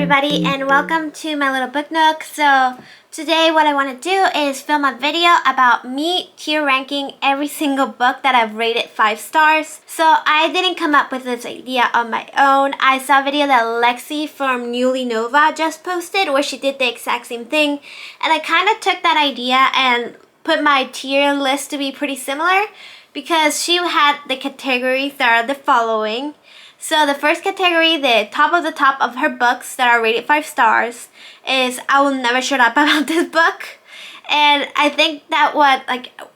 everybody, and welcome to my little book nook. So today what I want to do is film a video about me tier ranking every single book that I've rated 5 stars. So I didn't come up with this idea on my own. I saw a video that Lexi from Newly Nova just posted where she did the exact same thing, and I kind of took that idea and put my tier list to be pretty similar because she had the categories that are the following. So the first category, the top of her books that are rated 5 stars, is I Will Never Shut Up About This Book. And I think that what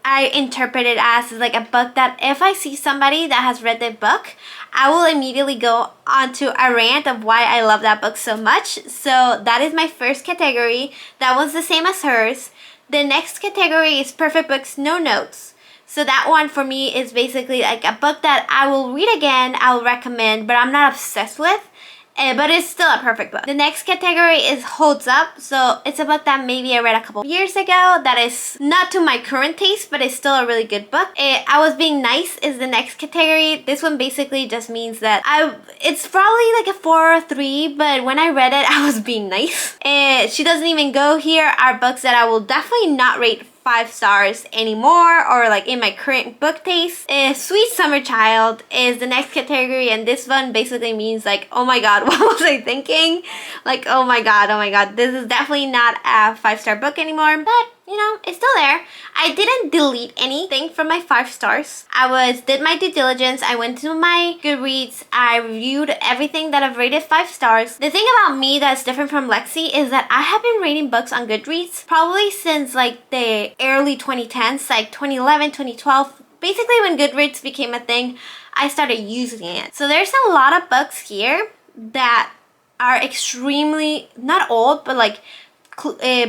I interpret it as is like a book that if I see somebody that has read the book, I will immediately go onto a rant of why I love that book so much. So that is my first category. That was the same as hers. The next category is Perfect Books No Notes. So that one for me is basically like a book that I will read again, I will recommend, but I'm not obsessed with. But it's still a perfect book. The next category is Holds Up. So it's a book that maybe I read a couple years ago that is not to my current taste, but it's still a really good book. I Was Being Nice is the next category. This one basically just means that it's probably like a 4 or 3, but when I read it, I was being nice. She Doesn't Even Go Here are books that I will definitely not rate 5 stars anymore, or like in my current book taste. Sweet Summer Child is the next category, and this one basically means like, oh my god, what was I thinking? Like, oh my god, this is definitely not a 5-star book anymore, but you know, it's still there. I didn't delete anything from my 5 stars. Did my due diligence. I went to my Goodreads. I reviewed everything that I've rated 5 stars. The thing about me that's different from Lexi is that I have been rating books on Goodreads probably since like the early 2010s, like 2011, 2012. Basically when Goodreads became a thing, I started using it. So there's a lot of books here that are extremely, not old, but like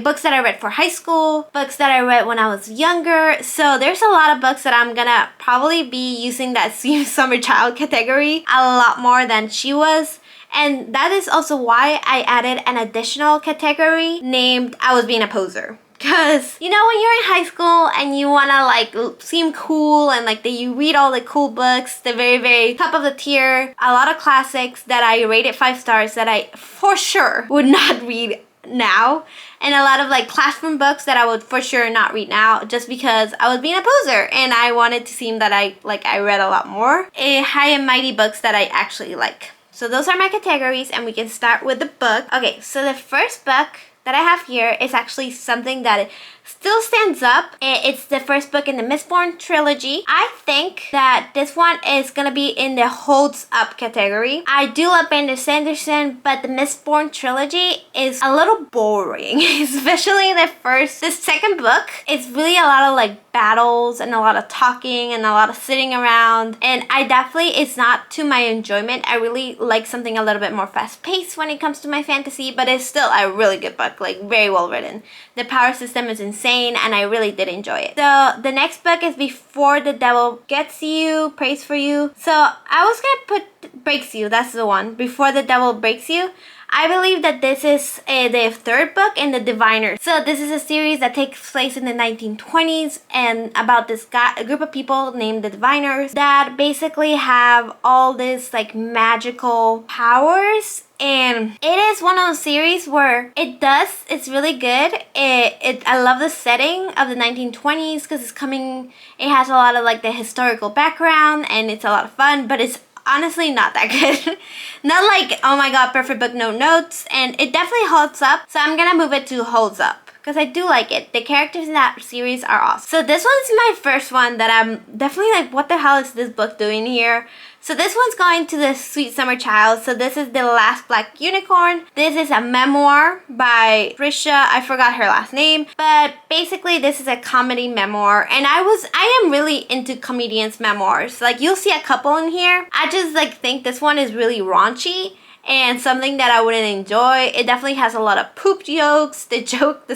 books that I read for high school, books that I read when I was younger. So there's a lot of books that I'm gonna probably be using that Sweet Summer Child category a lot more than she was. And that is also why I added an additional category named I Was Being a Poser. Because, you know, when you're in high school and you want to like seem cool and like that you read all the cool books, the very, very top of the tier, a lot of classics that I rated 5 stars that I for sure would not read now, and a lot of like classroom books that I would for sure not read now just because I was being a poser and I wanted to seem that I read a lot more. High and mighty books that I actually like. So those are my categories, and we can start with the book. Okay, so the first book that I have here is actually something that still stands up. It's the first book in the Mistborn trilogy. I think that this one is gonna be in the Holds Up category. I do love Brandon Sanderson, but the Mistborn trilogy is a little boring, especially the second book. It's really a lot of like battles and a lot of talking and a lot of sitting around, and it's not to my enjoyment. I really like something a little bit more fast-paced when it comes to my fantasy, but it's still a really good book, like very well written. The power system is insane, and I really did enjoy it. So the next book is Before the Devil Gets You, Prays for You. So I was gonna put Breaks You, that's the one. Before the Devil Breaks You. I believe that this is the third book in the Diviners. So this is a series that takes place in the 1920s and about a group of people named the Diviners that basically have all this like magical powers. And it is one of those series where it's really good. I love the setting of the 1920s because it has a lot of like the historical background and it's a lot of fun, but it's honestly not that good. Not like, oh my god, perfect book, no notes. And it definitely holds up. So I'm gonna move it to Holds Up because I do like it. The characters in that series are awesome. So this one's my first one that I'm definitely like, what the hell is this book doing here? So this one's going to the Sweet Summer Child. So this is The Last Black Unicorn. This is a memoir by Trisha. I forgot her last name. But basically this is a comedy memoir. And I am really into comedians' memoirs. Like you'll see a couple in here. I just like think this one is really raunchy and something that I wouldn't enjoy. It definitely has a lot of poop jokes. The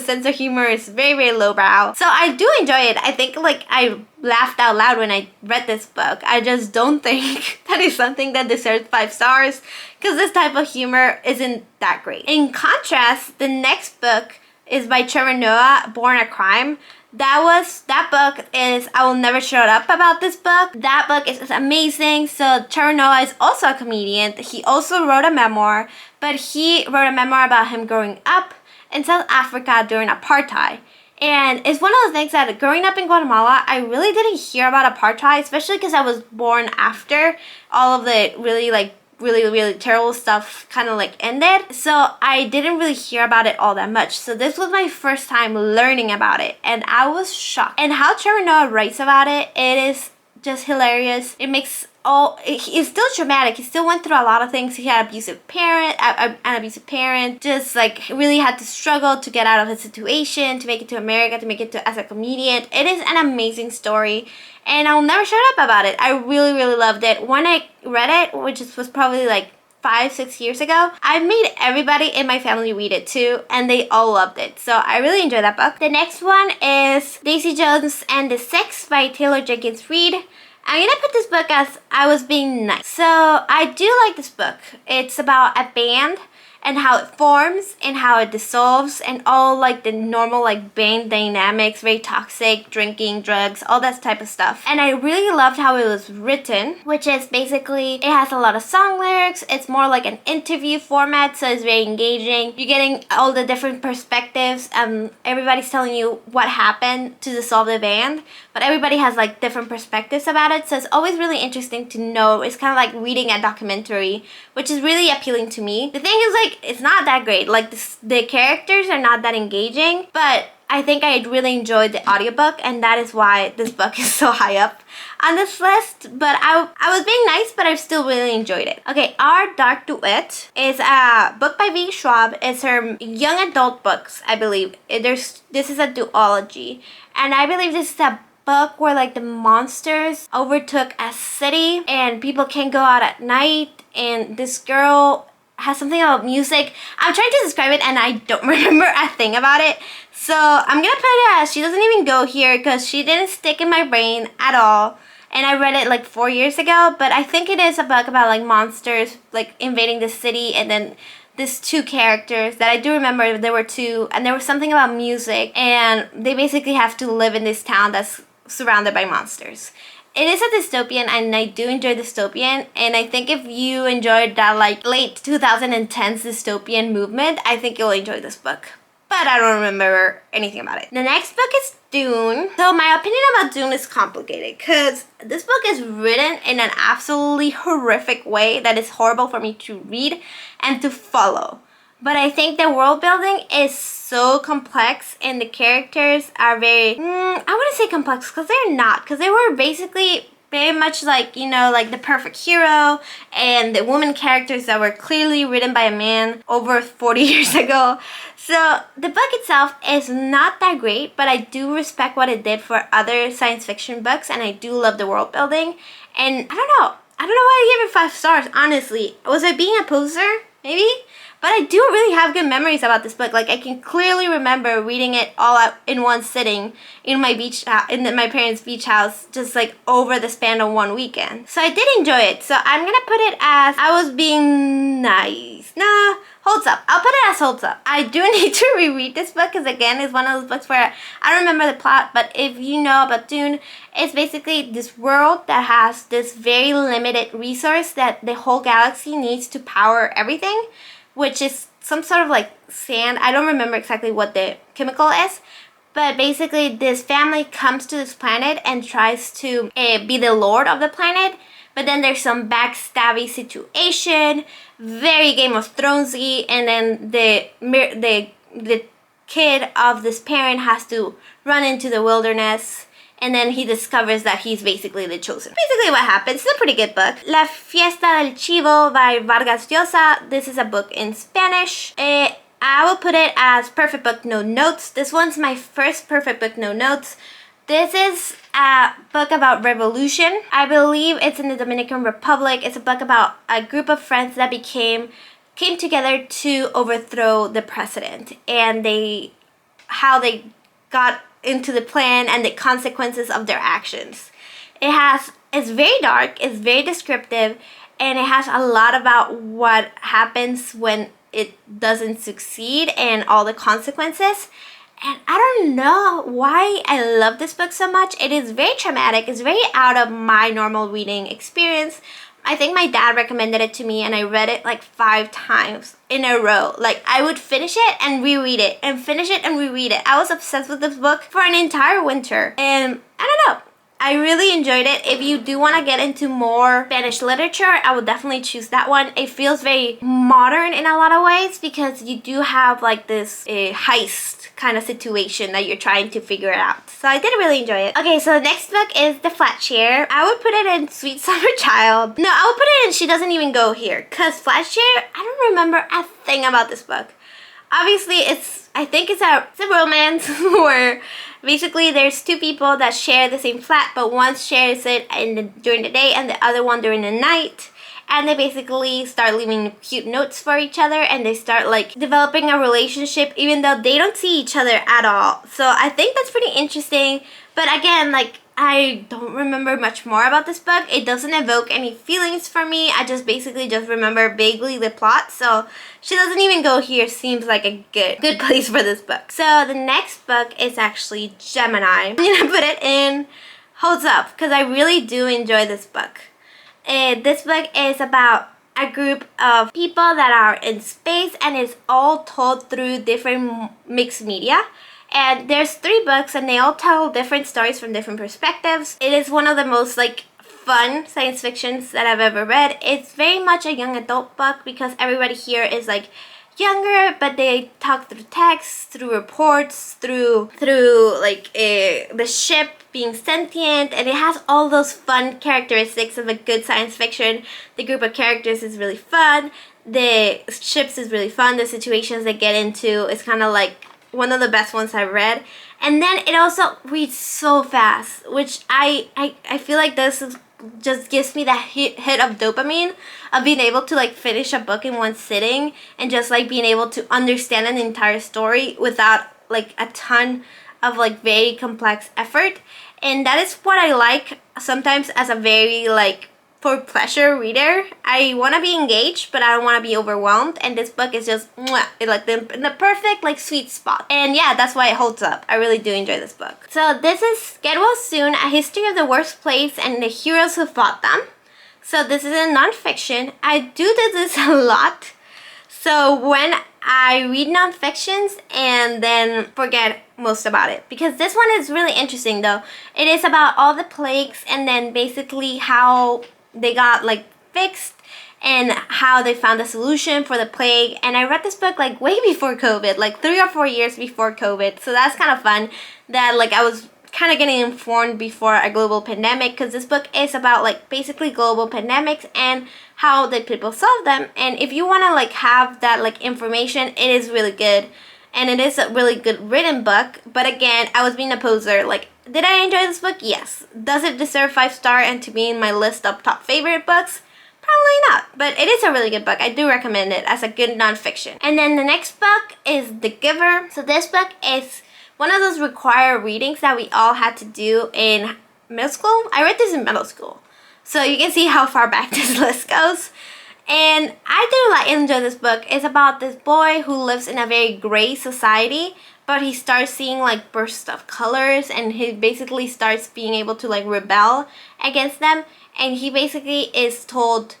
sense of humor is very, very lowbrow. So I do enjoy it. I think like I laughed out loud when I read this book. I just don't think that is something that deserves 5 stars because this type of humor isn't that great. In contrast, the next book is by Trevor Noah, Born a Crime. that book is, I will never shut up about this book. That book is amazing. So Trevor Noah is also a comedian. He also wrote a memoir, but he wrote a memoir about him growing up in South Africa during apartheid. And it's one of those things that growing up in Guatemala, I really didn't hear about apartheid, especially because I was born after all of the really terrible stuff kind of like ended. So I didn't really hear about it all that much. So this was my first time learning about it, and I was shocked. And how Trevor Noah writes about it, it is just hilarious. It makes it's still traumatic. He still went through a lot of things. He had an abusive parent, just like really had to struggle to get out of his situation, to make it to America, to make it to as a comedian. It is an amazing story, and I'll never shut up about it. I really loved it. When I read it, which was probably like 5-6 years ago, I made everybody in my family read it too, and they all loved it. So I really enjoyed that book. The next one is Daisy Jones and the Six by Taylor Jenkins Reid. I'm gonna put this book as I Was Being Nice. So I do like this book. It's about a band and how it forms and how it dissolves and all like the normal like band dynamics, very toxic, drinking, drugs, all that type of stuff. And I really loved how it was written, which is basically, it has a lot of song lyrics. It's more like an interview format, so it's very engaging. You're getting all the different perspectives. Everybody's telling you what happened to dissolve the band, but everybody has like different perspectives about it. So it's always really interesting to know. It's kind of like reading a documentary, which is really appealing to me. The thing is, like, it's not that great. Like the characters are not that engaging, but I think I really enjoyed the audiobook, and that is why this book is so high up on this list. But I was being nice, but I still really enjoyed it. Okay, Our Dark Duet is a book by V. Schwab. It's her young adult books, I believe. This is a duology, and I believe this is a book where like the monsters overtook a city and people can't go out at night, and this girl has something about music. I'm trying to describe it and I don't remember a thing about it. So I'm gonna put it as she doesn't even go here because she didn't stick in my brain at all. And I read it like 4 years ago, but I think it is a book about like monsters like invading the city, and then these two characters that I do remember, there were two, and there was something about music, and they basically have to live in this town that's surrounded by monsters. It is a dystopian, and I do enjoy dystopian, and I think if you enjoyed that like late 2010s dystopian movement, I think you'll enjoy this book. But I don't remember anything about it. The next book is Dune. So my opinion about Dune is complicated because this book is written in an absolutely horrific way that is horrible for me to read and to follow. But I think the world building is so complex, and the characters are very, I wouldn't say complex because they're not, because they were basically very much like, you know, like the perfect hero and the woman characters that were clearly written by a man over 40 years ago. So the book itself is not that great, but I do respect what it did for other science fiction books, and I do love the world building. And I don't know why I gave it 5 stars, honestly. Was I being a poser? Maybe? But I do really have good memories about this book. Like, I can clearly remember reading it all out in one sitting in my my parents' beach house, just like over the span of one weekend. So I did enjoy it. So I'm gonna put it as I Was Being Nice. Nah, Holds Up. I'll put it as Holds Up. I do need to reread this book because, again, it's one of those books where I don't remember the plot. But if you know about Dune, it's basically this world that has this very limited resource that the whole galaxy needs to power everything, which is some sort of like sand. I don't remember exactly what the chemical is, but basically this family comes to this planet and tries to be the lord of the planet, but then there's some backstabby situation, very Game of Thronesy, and then the kid of this parent has to run into the wilderness, and then he discovers that he's basically the chosen. Basically what happens. It's a pretty good book. La Fiesta del Chivo by Vargas Llosa. This is a book in Spanish. I will put it as Perfect Book No Notes. This one's my first Perfect Book No Notes. This is a book about revolution. I believe it's in the Dominican Republic. It's a book about a group of friends that came together to overthrow the president, and how they got into the plan and the consequences of their actions. It's very dark, it's very descriptive, and it has a lot about what happens when it doesn't succeed and all the consequences. And I don't know why I love this book so much. It is very traumatic. It's very out of my normal reading experience. I think my dad recommended it to me and I read it like 5 times in a row. Like I would finish it and reread it and finish it and reread it. I was obsessed with this book for an entire winter. And I don't know. I really enjoyed it. If you do want to get into more Spanish literature, I would definitely choose that one. It feels very modern in a lot of ways because you do have like this heist kind of situation that you're trying to figure out. So I did really enjoy it. Okay, so the next book is The Flat Chair. I would put it in Sweet Summer Child. No, I would put it in She Doesn't Even Go Here because Flat Chair, I don't remember a thing about this book. Obviously, I think it's a romance where basically there's 2 people that share the same flat, but one shares it during the day and the other one during the night. And they basically start leaving cute notes for each other and they start like developing a relationship even though they don't see each other at all. So I think that's pretty interesting. But again, like I don't remember much more about this book. It doesn't evoke any feelings for me. I just basically just remember vaguely the plot. So She Doesn't Even Go Here seems like a good place for this book. So the next book is actually Gemini. I'm gonna put it in Holds Up because I really do enjoy this book. This book is about a group of people that are in space and it's all told through different mixed media. And there's 3 books and they all tell different stories from different perspectives. It is one of the most like fun science fictions that I've ever read. It's very much a young adult book because everybody here is like younger, but they talk through text, through reports, through like the ship being sentient, and it has all those fun characteristics of a good science fiction. The group of characters is really fun. The ships is really fun. The situations they get into is kind of like one of the best ones I've read. And then it also reads so fast, which I feel like this is just gives me that hit of dopamine of being able to like finish a book in one sitting and just like being able to understand an entire story without like a ton of like very complex effort. And that is what I like sometimes as a very like for pleasure reader. I want to be engaged, but I don't want to be overwhelmed. And this book is just like in the perfect like sweet spot. And yeah, that's why it holds up. I really do enjoy this book. So this is Get Well Soon, A History of the Worst Place and the Heroes Who Fought Them. So this is a nonfiction. I do this a lot. So when I read nonfictions and then forget most about it. Because this one is really interesting though. It is about all the plagues and then basically how they got like fixed and how they found a solution for the plague. And I read this book like way before COVID, like 3 or 4 years before COVID. So that's kind of fun that like I was kind of getting informed before a global pandemic, because this book is about like basically global pandemics and how the people solve them. And if you want to like have that like information, it is really good. And it is a really good written book. But again, I was being a poser. Like, did I enjoy this book? Yes. Does it deserve 5-star and to be in my list of top favorite books? Probably not. But it is a really good book. I do recommend it as a good nonfiction. And then the next book is The Giver. So this book is one of those required readings that we all had to do in middle school. I read this in middle school. So you can see how far back this list goes. And I do like enjoy this book. It's about this boy who lives in a very gray society, but he starts seeing like bursts of colors and he basically starts being able to like rebel against them. And he basically is told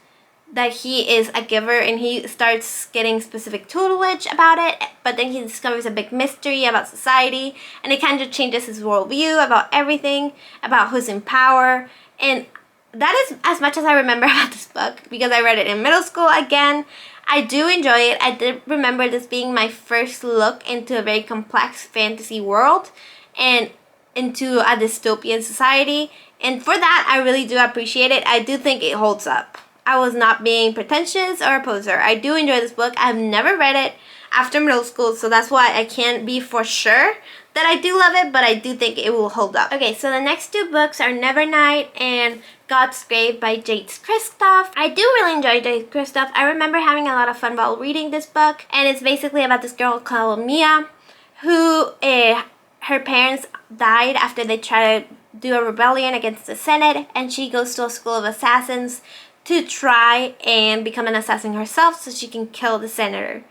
that he is a giver and he starts getting specific tutelage about it, but then he discovers a big mystery about society and it kind of changes his worldview about everything, about who's in power. And that is as much as I remember about this book because I read it in middle school again. I do enjoy it. I did remember this being my first look into a very complex fantasy world and into a dystopian society. And for that, I really do appreciate it. I do think it holds up. I was not being pretentious or a poser. I do enjoy this book. I've never read it after middle school, so that's why I can't be for sure that I do love it, but I do think it will hold up. Okay, so the next 2 books are Nevernight and God's Grave by Jade Kristoff. I do really enjoy Jade Kristoff. I remember having a lot of fun while reading this book, and it's basically about this girl called Mia who her parents died after they tried to do a rebellion against the Senate, and she goes to a school of assassins to try and become an assassin herself so she can kill the senator.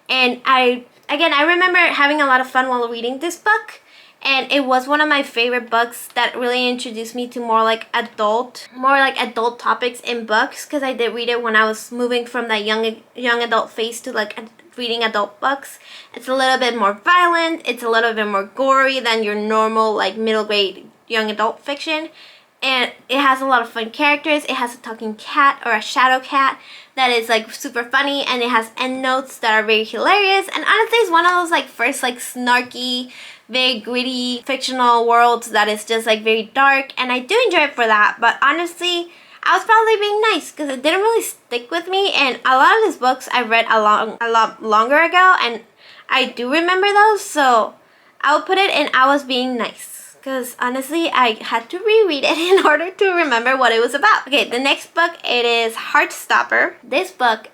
And I again, I remember having a lot of fun while reading this book. And it was one of my favorite books that really introduced me to more like adult topics in books, because I did read it when I was moving from that young adult phase to like reading adult books. It's a little bit more violent, it's a little bit more gory than your normal like middle grade young adult fiction. And it has a lot of fun characters. It has a talking cat, or a shadow cat, that is like super funny, and it has endnotes that are very hilarious. And honestly, it's one of those like first like snarky, very gritty fictional worlds that is just like very dark, and I do enjoy it for that. But honestly, I was probably being nice because it didn't really stick with me, and a lot of these books I read a lot longer ago, and I do remember those, so I'll put it in I was being nice. Because honestly, I had to reread it in order to remember what it was about. Okay, the next book, it is Heartstopper. This book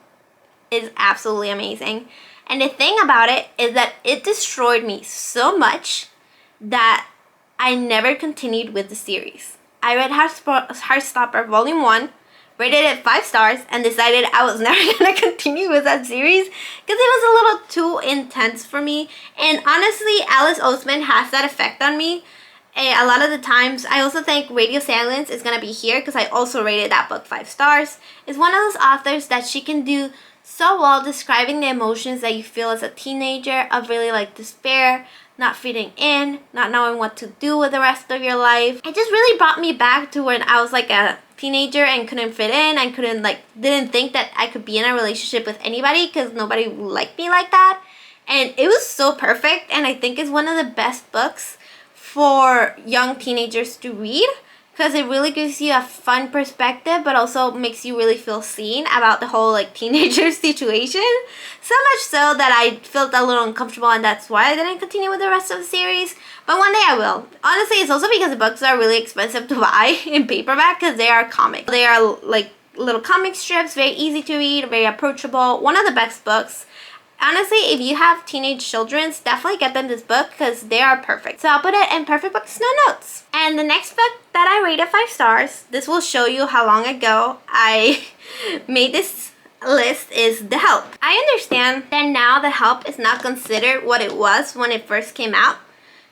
is absolutely amazing. And the thing about it is that it destroyed me so much that I never continued with the series. I read Heartstopper Volume 1, rated it 5 stars, and decided I was never going to continue with that series because it was a little too intense for me. And honestly, Alice Oseman has that effect on me. A lot of the times. I also think Radio Silence is going to be here because I also rated that book 5 stars. It's one of those authors that she can do so well describing the emotions that you feel as a teenager, of really like despair, not fitting in, not knowing what to do with the rest of your life. It just really brought me back to when I was like a teenager and couldn't fit in and didn't think that I could be in a relationship with anybody because nobody liked me like that. And it was so perfect, and I think it's one of the best books for young teenagers to read because it really gives you a fun perspective, but also makes you really feel seen about the whole like teenager situation. So much so that I felt a little uncomfortable, and that's why I didn't continue with the rest of the series. But one day I will. Honestly, it's also because the books are really expensive to buy in paperback because they are comics. They are like little comic strips, very easy to read, very approachable. One of the best books. Honestly, if you have teenage children, definitely get them this book because they are perfect. So I'll put it in Perfect Books No Notes. And the next book that I rated 5 stars, this will show you how long ago I made this list, is The Help. I understand that now The Help is not considered what it was when it first came out,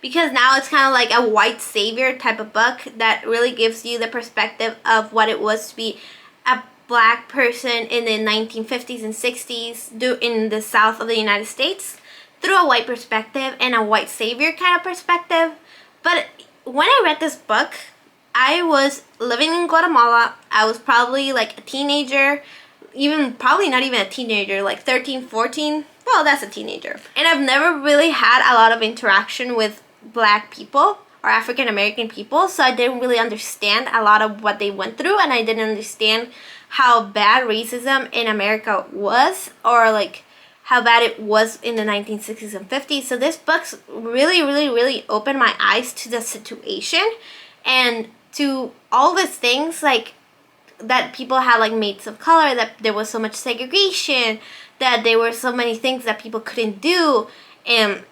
because now it's kind of like a white savior type of book that really gives you the perspective of what it was to be a Black person in the 1950s and 60s in the South of the United States through a white perspective and a white savior kind of perspective. But when I read this book, I was living in Guatemala. I was probably like a teenager, probably not even a teenager, like 13, 14. Well, that's a teenager. And I've never really had a lot of interaction with Black people or African American people, so I didn't really understand a lot of what they went through, and I didn't understand how bad racism in America was, or like how bad it was in the 1960s and 50s. So this book really opened my eyes to the situation and to all these things like that people had like maids of color, that there was so much segregation, that there were so many things that people couldn't do, and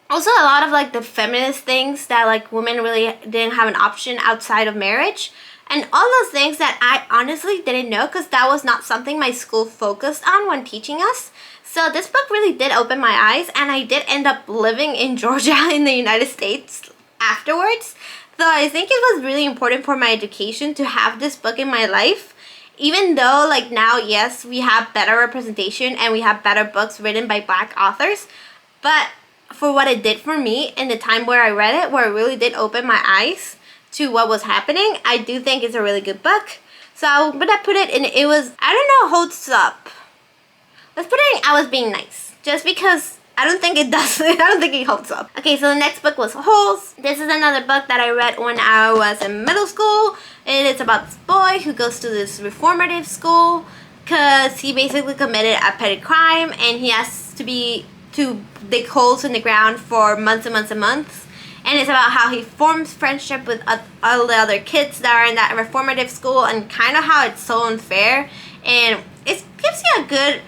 also a lot of like the feminist things that like women really didn't have an option outside of marriage. And all those things that I honestly didn't know because that was not something my school focused on when teaching us. So this book really did open my eyes, and I did end up living in Georgia in the United States afterwards. So I think it was really important for my education to have this book in my life. Even though like now, yes, we have better representation and we have better books written by Black authors. But for what it did for me in the time where I read it, where it really did open my eyes to what was happening, I do think it's a really good book. So I'm gonna put it in, it was, I don't know, holds up. Let's put it in I was being nice. Just because I don't think it does, I don't think it holds up. Okay, so the next book was Holes. This is another book that I read when I was in middle school. And it's about this boy who goes to this reformative school because he basically committed a petty crime, and he has to dig holes in the ground for months and months and months. And it's about how he forms friendship with all the other kids that are in that reformative school, and kind of how it's so unfair. And it gives you a good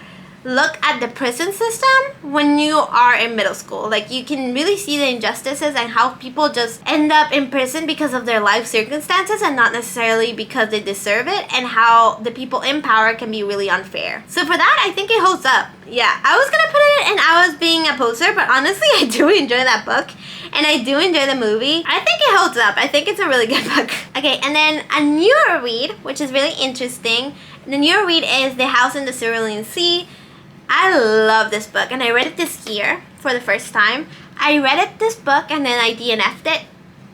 look at the prison system when you are in middle school. Like, you can really see the injustices and how people just end up in prison because of their life circumstances and not necessarily because they deserve it, and how the people in power can be really unfair. So for that, I think it holds up. Yeah, I was gonna put it and I was being a poser, but honestly, I do enjoy that book. And I do enjoy the movie. I think it holds up. I think it's a really good book. Okay, and then a newer read, which is really interesting. The newer read is The House in the Cerulean Sea. I love this book, and I read it this year for the first time. I read this book and then I DNF'd it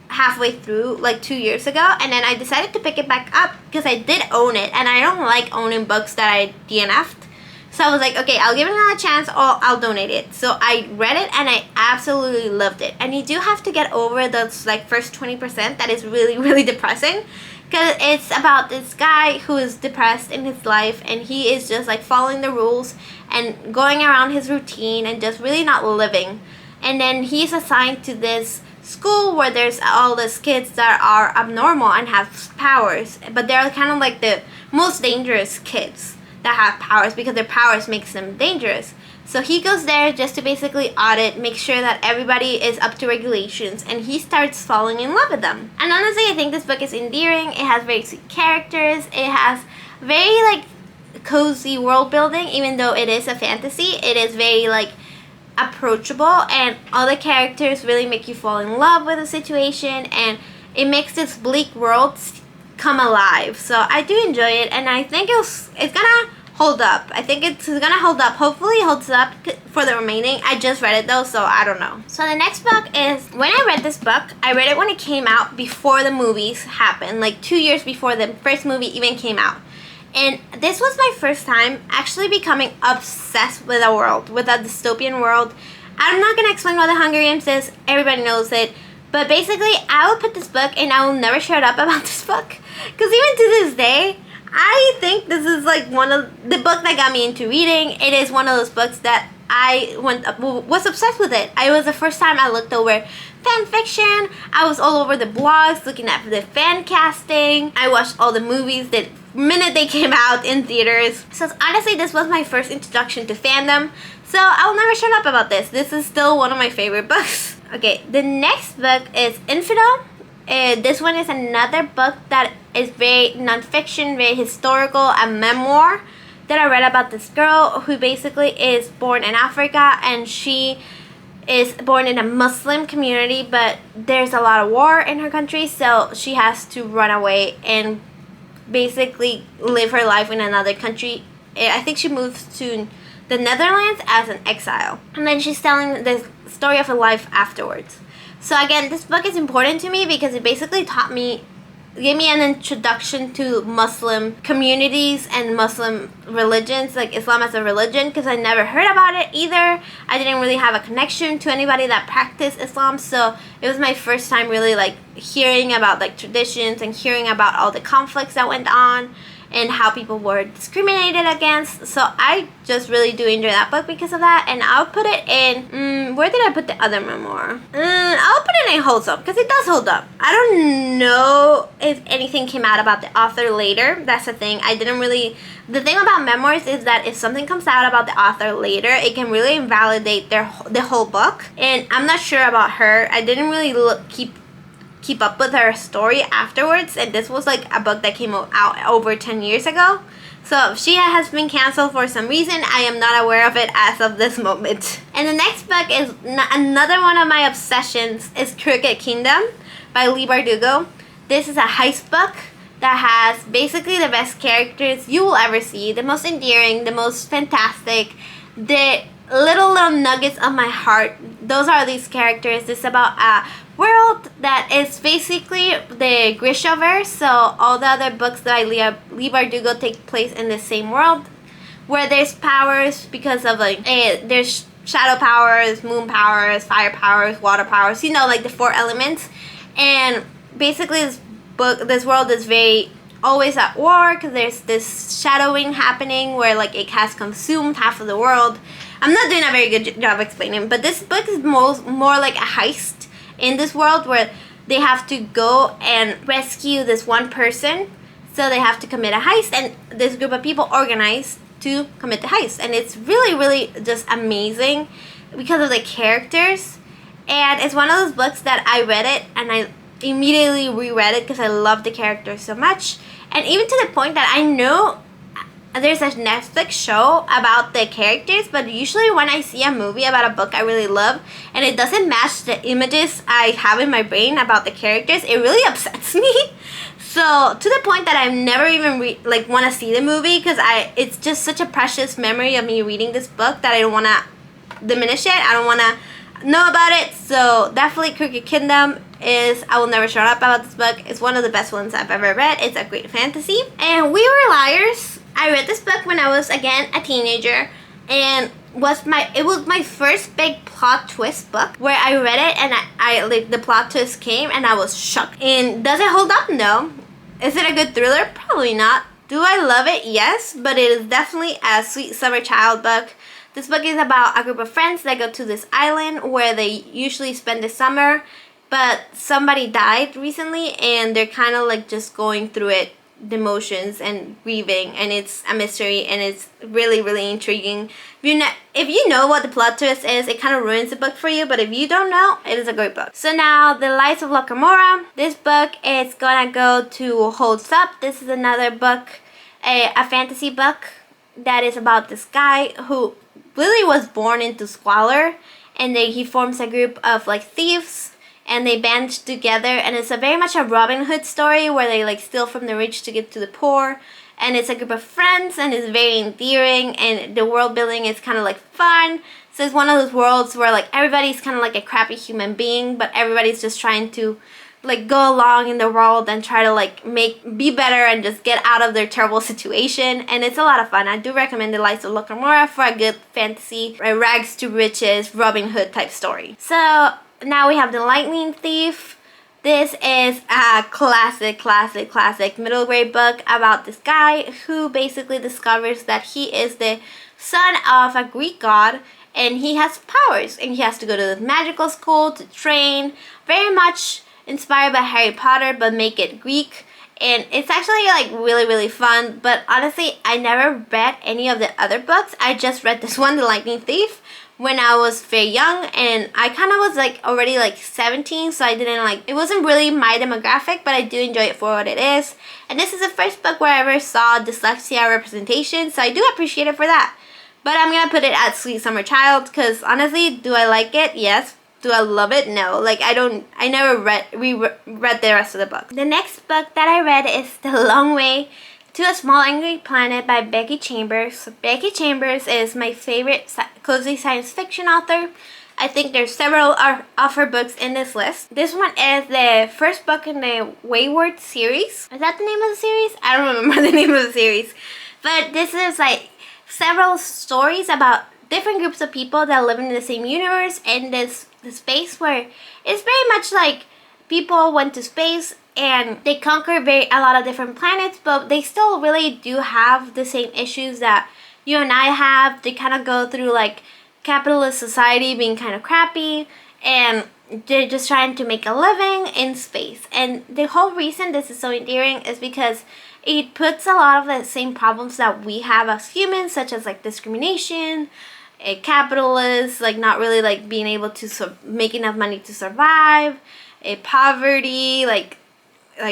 halfway through, like 2 years ago, and then I decided to pick it back up because I did own it, and I don't like owning books that I DNF'd. So I was like, okay, I'll give it another chance, or I'll donate it. So I read it and I absolutely loved it. And you do have to get over those like first 20% that is really, really depressing. Because it's about this guy who is depressed in his life, and he is just like following the rules and going around his routine and just really not living. And then he's assigned to this school where there's all these kids that are abnormal and have powers. But they're kind of like the most dangerous kids that have powers because their powers makes them dangerous. So he goes there just to basically audit, make sure that everybody is up to regulations, and he starts falling in love with them. And honestly, I think this book is endearing. It has very sweet characters. It has very like cozy world building, even though it is a fantasy. It is very like approachable, and all the characters really make you fall in love with the situation, and it makes this bleak world come alive. So I do enjoy it, and I think it's gonna hold up. I think it's gonna hold up. Hopefully it holds up for the remaining. I just read it though, so I don't know. So the next book is, when I read this book, I read it when it came out before the movies happened, like 2 years before the first movie even came out. And this was my first time actually becoming obsessed with a world, with a dystopian world. I'm not gonna explain what the Hunger Games is. Everybody knows it. But basically, I will put this book and I will never shut up about this book. Because even to this day, I think this is like one of the books that got me into reading. It is one of those books that I was obsessed with it. It was the first time I looked over fan fiction. I was all over the blogs looking at the fan casting. I watched all the movies the minute they came out in theaters. So honestly, this was my first introduction to fandom. So I'll never shut up about this. This is still one of my favorite books. Okay, the next book is Infidel. This one is another book that is very non-fiction, very historical, a memoir that I read about this girl who basically is born in Africa, and she is born in a Muslim community, but there's a lot of war in her country, so she has to run away and basically live her life in another country. I think she moves to the Netherlands as an exile, and then she's telling the story of her life afterwards. So again, this book is important to me because it basically gave me an introduction to Muslim communities and Muslim religions, like Islam as a religion, because I never heard about it either. I didn't really have a connection to anybody that practiced Islam, so it was my first time really like hearing about like traditions and hearing about all the conflicts that went on and how people were discriminated against. So I just really do enjoy that book because of that. And I'll put it in, where did I put the other memoir? I'll put it in Holds Up, because it does hold up. I don't know if anything came out about the author later. That's the thing. The thing about memoirs is that if something comes out about the author later, it can really invalidate the whole book. And I'm not sure about her. I didn't really keep up with her story afterwards, and this was like a book that came out over 10 years ago. So if she has been canceled for some reason, I am not aware of it as of this moment. And the next book is another one of my obsessions, is Crooked Kingdom by Leigh Bardugo. This is a heist book that has basically the best characters you will ever see, the most endearing, the most fantastic, the little nuggets of my heart. Those are these characters. This is about a world that is basically the Grishaverse, so all the other books by Leigh Bardugo take place in the same world, where there's powers because of like there's shadow powers, moon powers, fire powers, water powers, like the 4 elements. And basically this world is very always at war, because there's this shadowing happening where like it has consumed half of the world. I'm not doing a very good job explaining, but this book is more like a heist in this world, where they have to go and rescue this one person. So they have to commit a heist, and this group of people organize to commit the heist. And it's really, really just amazing because of the characters. And it's one of those books that I read it and I immediately reread it because I love the characters so much. And even to the point that I know there's a Netflix show about the characters, but usually when I see a movie about a book I really love and it doesn't match the images I have in my brain about the characters, it really upsets me. So to the point that I've never even want to see the movie because it's just such a precious memory of me reading this book that I don't want to diminish it. I don't want to know about it. So definitely Crooked Kingdom is, I will never shut up about this book. It's one of the best ones I've ever read. It's a great fantasy. And We Were Liars, I read this book when I was, again, a teenager, and it was my first big plot twist book where I read it and I like the plot twist came and I was shocked. And does it hold up? No. Is it a good thriller? Probably not. Do I love it? Yes, but it is definitely a sweet summer child book. This book is about a group of friends that go to this island where they usually spend the summer, but somebody died recently and they're kind of like just going through it, the motions and grieving, and it's a mystery and it's really, really intriguing. If you know what the plot twist is, it kind of ruins the book for you, but if you don't know, it is a great book. So now, The Lies of Locke-Lamora. This book is gonna go to Holds Up. This is another book, a fantasy book that is about this guy who really was born into squalor, and he forms a group of like thieves and they band together, and it's a very much a Robin Hood story where they like steal from the rich to give to the poor, and it's a group of friends and it's very endearing, and the world building is kind of like fun. So it's one of those worlds where like everybody's kind of like a crappy human being, but everybody's just trying to like go along in the world and try to like be better and just get out of their terrible situation, and it's a lot of fun. I do recommend The Lies of Locke-Lamora for a good fantasy, a rags to riches Robin Hood type story. So now we have The Lightning Thief. This is a classic middle grade book about this guy who basically discovers that he is the son of a Greek god and he has powers and he has to go to this magical school to train, very much inspired by Harry Potter but make it Greek. And it's actually like really, really fun, but honestly I never read any of the other books. I just read this one, The Lightning Thief, when I was very young, and I kind of was like already like 17, so I didn't like, it wasn't really my demographic, but I do enjoy it for what it is. And this is the first book where I ever saw dyslexia representation, so I do appreciate it for that. But I'm gonna put it at Sweet Summer Child because honestly, do I like it? Yes. Do I love it? No. Like I never read the rest of the book. The next book that I read is The Long Way to a Small Angry Planet by Becky Chambers. Becky Chambers is my favorite cozy science fiction author. I think there's several of her books in this list. This one is the first book in the Wayward series. Is that the name of the series? I don't remember the name of the series. But this is like several stories about different groups of people that live in the same universe in this space where it's very much like people went to space and they conquer a lot of different planets, but they still really do have the same issues that you and I have. They kind of go through like capitalist society being kind of crappy, and they're just trying to make a living in space. And the whole reason this is so endearing is because it puts a lot of the same problems that we have as humans, such as like discrimination, a capitalist, like not really like being able to make enough money to survive, a poverty, like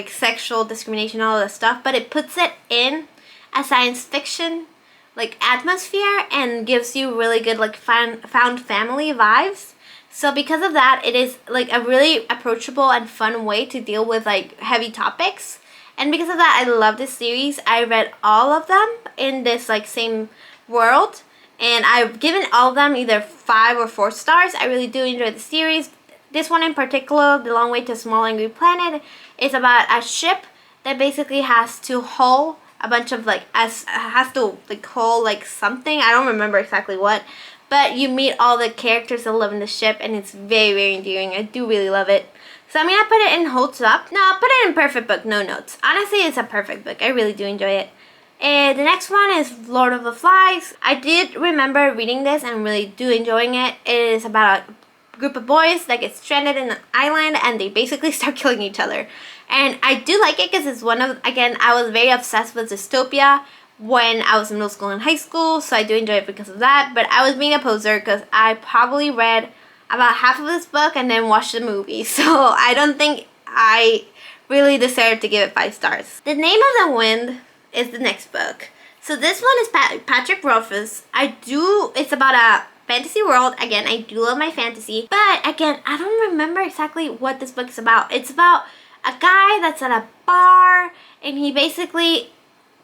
sexual discrimination, all that stuff, but it puts it in a science fiction like atmosphere and gives you really good like found family vibes. So because of that, it is like a really approachable and fun way to deal with like heavy topics. And because of that, I love this series. I read all of them in this like same world, and I've given all of them either 5 or 4 stars. I really do enjoy the series. This one in particular, The Long Way to a Small Angry Planet, is about a ship that basically has to hull a bunch of has to hull like something. I don't remember exactly what, but you meet all the characters that live in the ship, and it's very, very endearing. I do really love it. So I'm gonna put it in Holds Up. No, I'll put it in Perfect Book, no notes. Honestly, it's a perfect book. I really do enjoy it. And the next one is Lord of the Flies. I did remember reading this and really do enjoying it. It is about a group of boys that get stranded in an island and they basically start killing each other. And I do like it because it's one of, again, I was very obsessed with dystopia when I was in middle school and high school, so I do enjoy it because of that. But I was being a poser because I probably read about half of this book and then watched the movie. So I don't think I really deserve to give it 5 stars. The Name of the Wind is the next book. So this one is Patrick Rothfuss. It's about a fantasy world. Again, I do love my fantasy. But again, I don't remember exactly what this book is about. It's about a guy that's at a bar and he basically,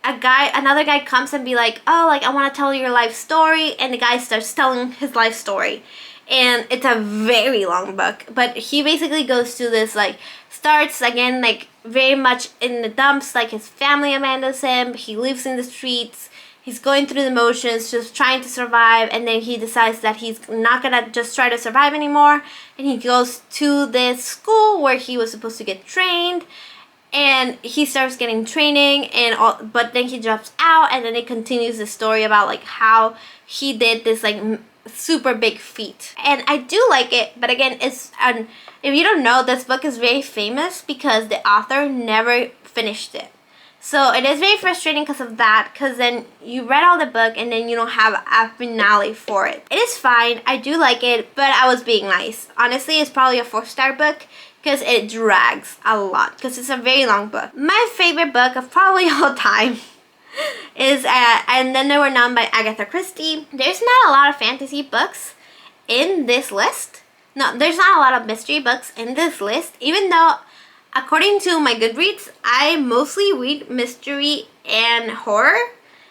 another guy comes and be like, oh, like I want to tell your life story. And the guy starts telling his life story. And it's a very long book. But he basically goes to this, like, starts again, like, very much in the dumps. Like, his family abandons him. He lives in the streets. He's going through the motions, just trying to survive. And then he decides that he's not going to just try to survive anymore. And he goes to this school where he was supposed to get trained. And he starts getting training, but then he drops out. And then it continues the story about, like, how he did this, like, super big feat. And I do like it, but again, if you don't know, this book is very famous because the author never finished it. So it is very frustrating because of that, because then you read all the book and then you don't have a finale for it. It is fine, I do like it, but I was being nice. Honestly, it's probably a 4-star book because it drags a lot, because it's a very long book. My favorite book of probably all time is And Then There Were None by Agatha Christie. There's not a lot of fantasy books in this list. No, there's not a lot of mystery books in this list, even though according to my Goodreads, I mostly read mystery and horror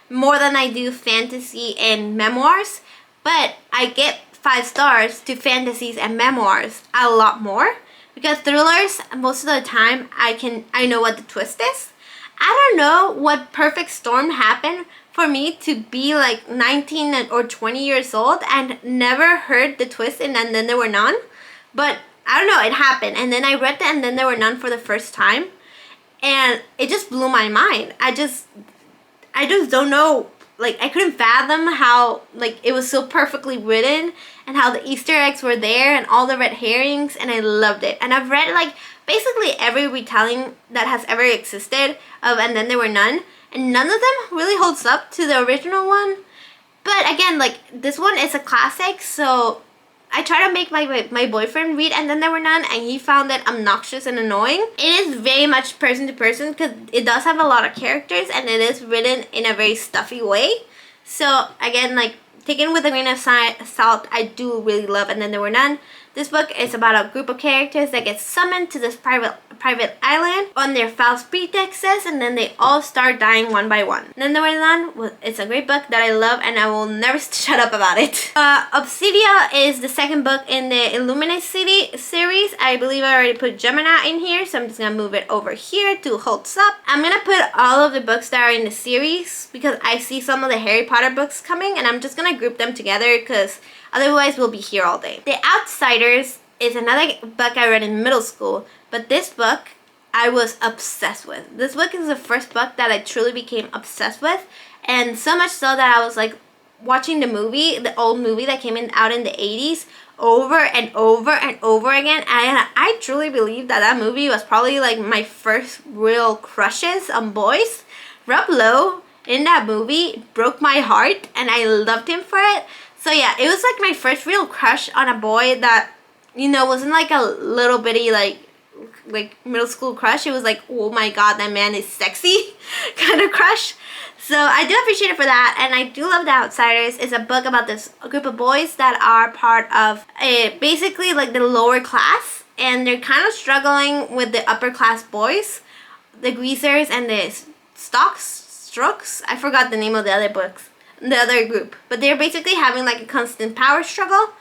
more than I do fantasy and memoirs, but I get 5 stars to fantasies and memoirs a lot more, because thrillers, most of the time I know what the twist is. I don't know what perfect storm happened for me to be like 19 or 20 years old and never heard the twist in And Then There Were None. But I don't know, it happened. And then I read the And Then There Were None for the first time. And it just blew my mind. I just don't know. Like, I couldn't fathom how, like, it was so perfectly written and how the Easter eggs were there and all the red herrings, and I loved it. And I've read, like, basically every retelling that has ever existed of And Then There Were None, and none of them really holds up to the original one. But again, like, this one is a classic, so I try to make my boyfriend read And Then There Were None, and he found it obnoxious and annoying. It is very much person to person because it does have a lot of characters and it is written in a very stuffy way. So again, like, taken with a grain of salt, I do really love And Then There Were None. This book is about a group of characters that get summoned to this private island on their false pretexts, and then they all start dying one by one. And Then There Were None, it's a great book that I love, and I will never shut up about it. Obsidia is the second book in the Illuminate City series. I believe I already put Gemini in here, so I'm just going to move it over here to Holds Up. I'm going to put all of the books that are in the series because I see some of the Harry Potter books coming, and I'm just going to group them together because otherwise we'll be here all day. The Outsiders is another book I read in middle school, but this book I was obsessed with. This book is the first book that I truly became obsessed with, and so much so that I was like watching the movie, the old movie that came out in the 80s, over and over and over again. And I truly believe that movie was probably like my first real crushes on boys. Rob Lowe in that movie broke my heart, and I loved him for it. So yeah, it was like my first real crush on a boy that, you know, wasn't like a little bitty like middle school crush. It was like, oh my god, that man is sexy kind of crush. So I do appreciate it for that, and I do love The Outsiders. It's a book about this group of boys that are part of basically like the lower class, and they're kind of struggling with the upper class boys, the Greasers and the Strokes. I forgot the name of the other books. The other group, but they're basically having like a constant power struggle,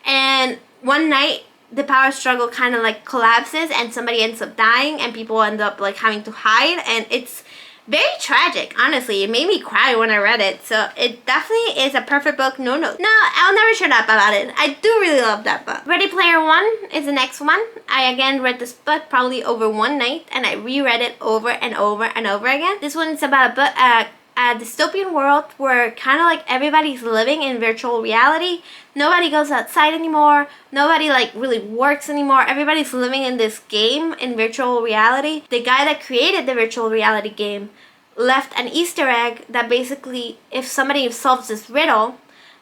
and one night the power struggle kind of like collapses and somebody ends up dying and people end up like having to hide, and it's very tragic. Honestly, it made me cry when I read it, so it definitely is a perfect book. No, I'll never shut up about it. I do really love that book. Ready Player One is the next one. I again read this book probably over one night, and I reread it over and over and over again. This one is about a dystopian world where kind of like everybody's living in virtual reality. Nobody goes outside anymore. Nobody like really works anymore. Everybody's living in this game in virtual reality. The guy that created the virtual reality game left an Easter egg that basically, if somebody solves this riddle,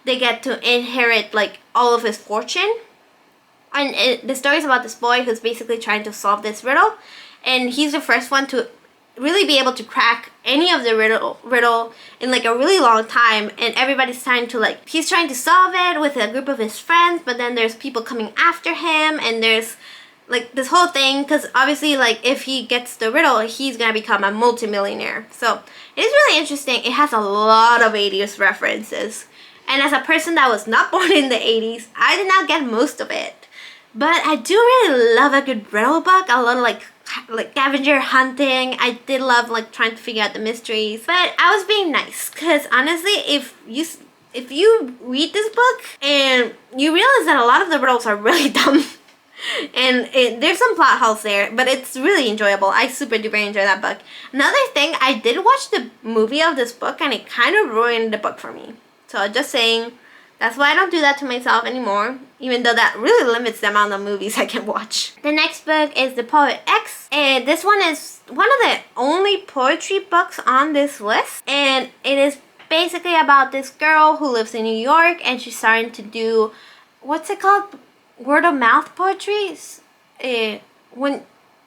they get to inherit like all of his fortune. And the story is about this boy who's basically trying to solve this riddle, and he's the first one to really be able to crack any of the riddle in like a really long time, and everybody's trying to like, he's trying to solve it with a group of his friends, but then there's people coming after him, and there's like this whole thing, because obviously like if he gets the riddle, he's gonna become a multimillionaire. So it is really interesting. It has a lot of 80s references, and as a person that was not born in the 80s, I did not get most of it. But I do really love a good riddle book. I love like scavenger hunting. I did love like trying to figure out the mysteries. But I was being nice, because honestly, if you read this book and you realize that a lot of the riddles are really dumb, and there's some plot holes there, but it's really enjoyable. I super duper enjoy that book. Another thing, I did watch the movie of this book, and it kind of ruined the book for me. So just saying. That's why I don't do that to myself anymore, even though that really limits the amount of movies I can watch. The next book is The Poet X, and this one is one of the only poetry books on this list, and it is basically about this girl who lives in New York, and she's starting to do, what's it called? Word of mouth poetry? When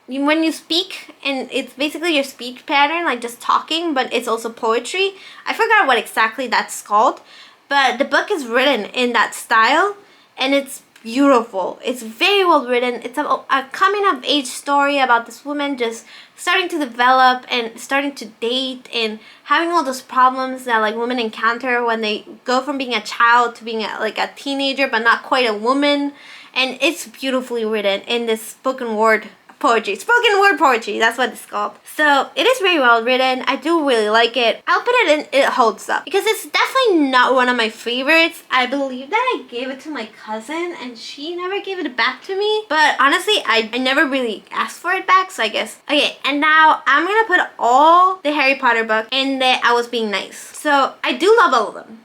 you speak, and it's basically your speech pattern, like just talking, but it's also poetry. I forgot what exactly that's called. But the book is written in that style, and it's beautiful. It's very well written. It's a coming of age story about this woman just starting to develop and starting to date and having all those problems that like women encounter when they go from being a child to being like a teenager but not quite a woman. And it's beautifully written in this spoken word poetry. Spoken word poetry, that's what it's called. So it is very well written. I do really like it. I'll put it in, it holds up. Because it's definitely not one of my favorites. I believe that I gave it to my cousin and she never gave it back to me. But honestly, I never really asked for it back, so I guess. Okay, and now I'm gonna put all the Harry Potter books in the I Was Being Nice. So I do love all of them.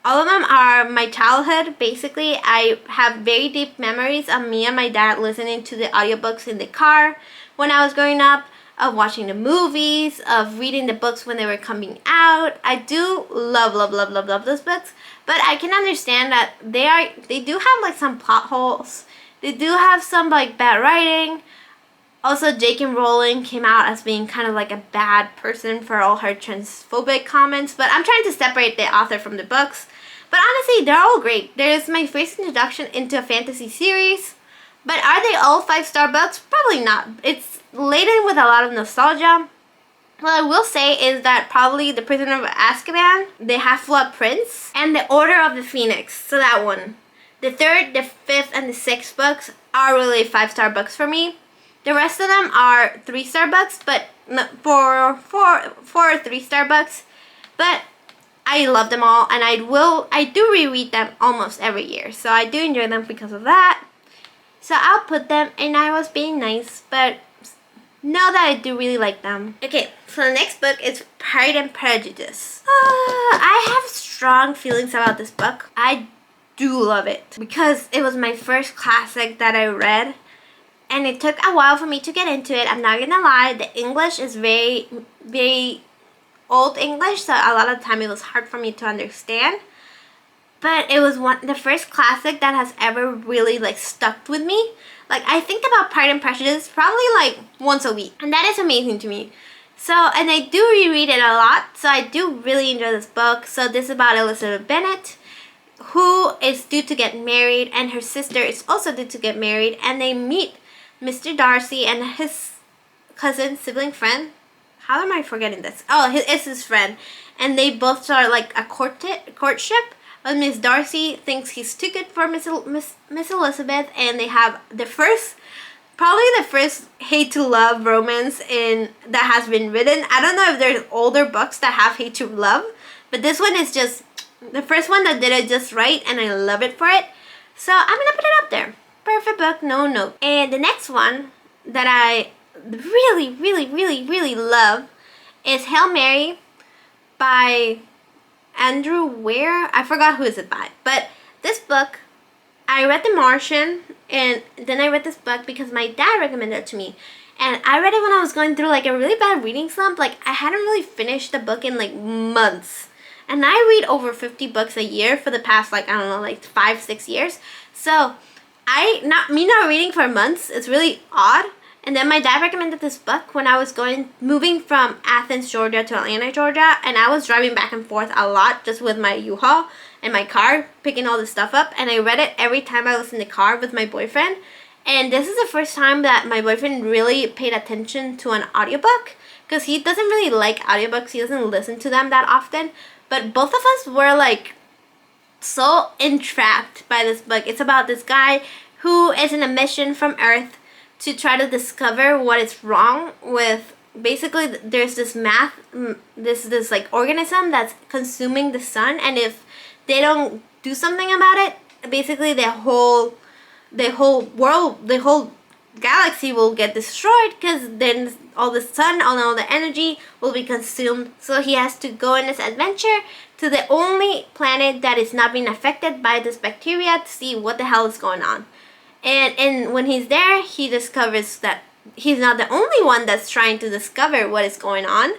All of them are my childhood. Basically, I have very deep memories of me and my dad listening to the audiobooks in the car when I was growing up, of watching the movies, of reading the books when they were coming out. I do love those books, but I can understand that they do have like some plot holes. They do have some like bad writing. Also, J.K. Rowling came out as being kind of like a bad person for all her transphobic comments, but I'm trying to separate the author from the books. But honestly, they're all great. There's my first introduction into a fantasy series, but are they all 5-star books? Probably not. It's laden with a lot of nostalgia. What I will say is that probably The Prisoner of Azkaban, The Half-Blood Prince, and The Order of the Phoenix, so that one. The 3rd, the 5th, and the 6th books are really 5-star books for me. The rest of them are 3-star books, but four 3-star books. But I love them all, and I do reread them almost every year. So I do enjoy them because of that. So I'll put them in I Was Being Nice, but know that I do really like them. Okay, so the next book is Pride and Prejudice. I have strong feelings about this book. I do love it because it was my first classic that I read. And it took a while for me to get into it. I'm not gonna lie, the English is very, very old English, so a lot of the time it was hard for me to understand. But it was the first classic that has ever really like stuck with me. Like, I think about Pride and Prejudice probably like once a week, and that is amazing to me. So, and I do reread it a lot, so I do really enjoy this book. So this is about Elizabeth Bennet, who is due to get married, and her sister is also due to get married, and they meet Mr. Darcy and his cousin, sibling, friend. How am I forgetting this? Oh, it's his friend. And they both start like a courtship. But Miss Darcy thinks he's too good for Miss Elizabeth. And they have probably the first hate to love romance that has been written. I don't know if there's older books that have hate to love. But this one is just the first one that did it just right. And I love it for it. So I'm going to put it up there. Perfect book, no note. And the next one that I really love is Hail Mary by Andrew Weir. I forgot who is it by. But this book, I read The Martian, and then I read this book because my dad recommended it to me. And I read it when I was going through like a really bad reading slump. Like I hadn't really finished the book in like months. And I read over 50 books a year for the past like, I don't know, like 5-6 years. So not reading for months is really odd. And then my dad recommended this book when I was moving from Athens, Georgia to Atlanta, Georgia. And I was driving back and forth a lot just with my U-Haul and my car, picking all this stuff up. And I read it every time I was in the car with my boyfriend. And this is the first time that my boyfriend really paid attention to an audiobook. Because he doesn't really like audiobooks. He doesn't listen to them that often. But both of us were like so entrapped by this book. It's about this guy who is in a mission from Earth to try to discover what is wrong with, basically there's this this like organism that's consuming the sun, and if they don't do something about it, basically the whole world, the whole galaxy will get destroyed, because then all the sun and all the energy will be consumed. So he has to go in this adventure to the only planet that is not being affected by this bacteria to see what the hell is going on. And when he's there, he discovers that he's not the only one that's trying to discover what is going on.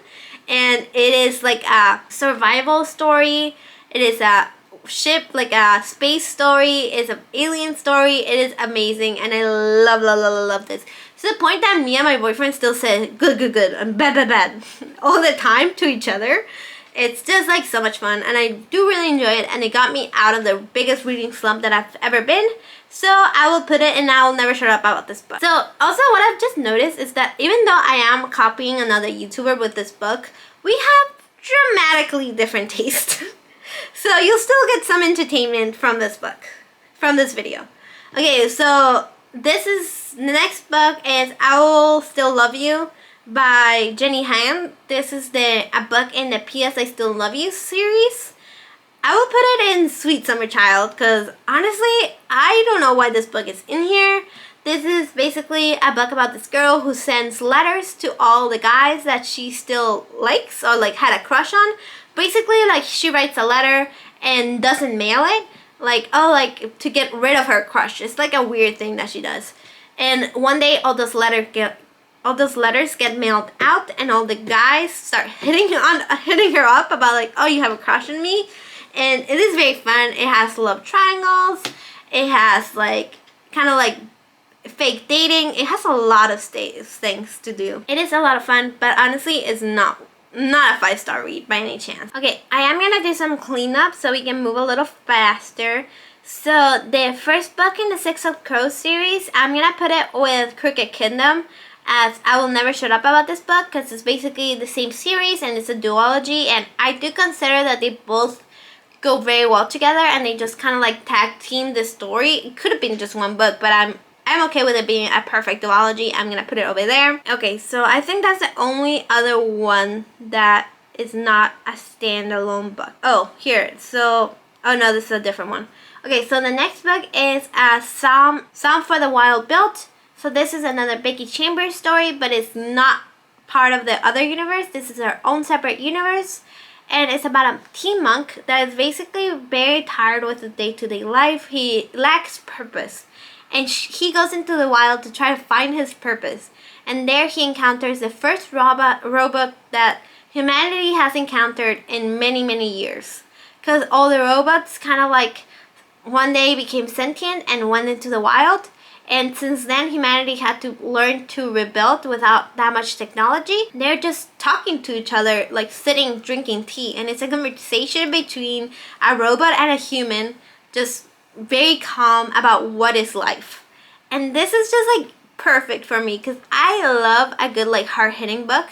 And it is like a survival story. It is a ship, like a space story. It's an alien story. It is amazing. And I love this. To the point that me and my boyfriend still say good, and bad all the time to each other. It's just like so much fun, and I do really enjoy it, and it got me out of the biggest reading slump that I've ever been. So I will put it, and I will never shut up about this book. So also what I've just noticed is that even though I am copying another YouTuber with this book, we have dramatically different taste. So you'll still get some entertainment from this book, from this video. Okay, so the next book is I Will Still Love You by Jenny Han. This is a book in the P.S. I Still Love You series. I will put it in Sweet Summer Child because honestly, I don't know why this book is in here. This is basically a book about this girl who sends letters to all the guys that she still likes or like had a crush on. Basically, like she writes a letter and doesn't mail it. Like, oh, like to get rid of her crush. It's like a weird thing that she does. And one day all those letters get mailed out, and all the guys start hitting her up about like, oh, you have a crush on me. And it is very fun. It has love triangles. It has like kind of like fake dating. It has a lot of things to do. It is a lot of fun, but honestly, it's not a 5-star read by any chance. Okay, I am gonna do some cleanup so we can move a little faster. So the first book in the Six of Crows series, I'm gonna put it with Crooked Kingdom, as I will never shut up about this book because it's basically the same series and it's a duology, and I do consider that they both go very well together and they just kind of like tag team the story. It could have been just one book, but I'm okay with it being a perfect duology. I'm gonna put it over there. Okay, so I think that's the only other one that is not a standalone book. Oh, here. So, oh no, this is a different one. Okay, so the next book is a Psalm for the Wild Built. So this is another Becky Chambers story, but it's not part of the other universe. This is her own separate universe. And it's about a teen monk that is basically very tired with the day-to-day life. He lacks purpose. And he goes into the wild to try to find his purpose. And there he encounters the first robot that humanity has encountered in many years. Because all the robots kind of like one day became sentient and went into the wild. And since then, humanity had to learn to rebuild without that much technology. They're just talking to each other, like sitting, drinking tea. And it's a conversation between a robot and a human, just very calm about what is life. And this is just like perfect for me because I love a good like hard-hitting book.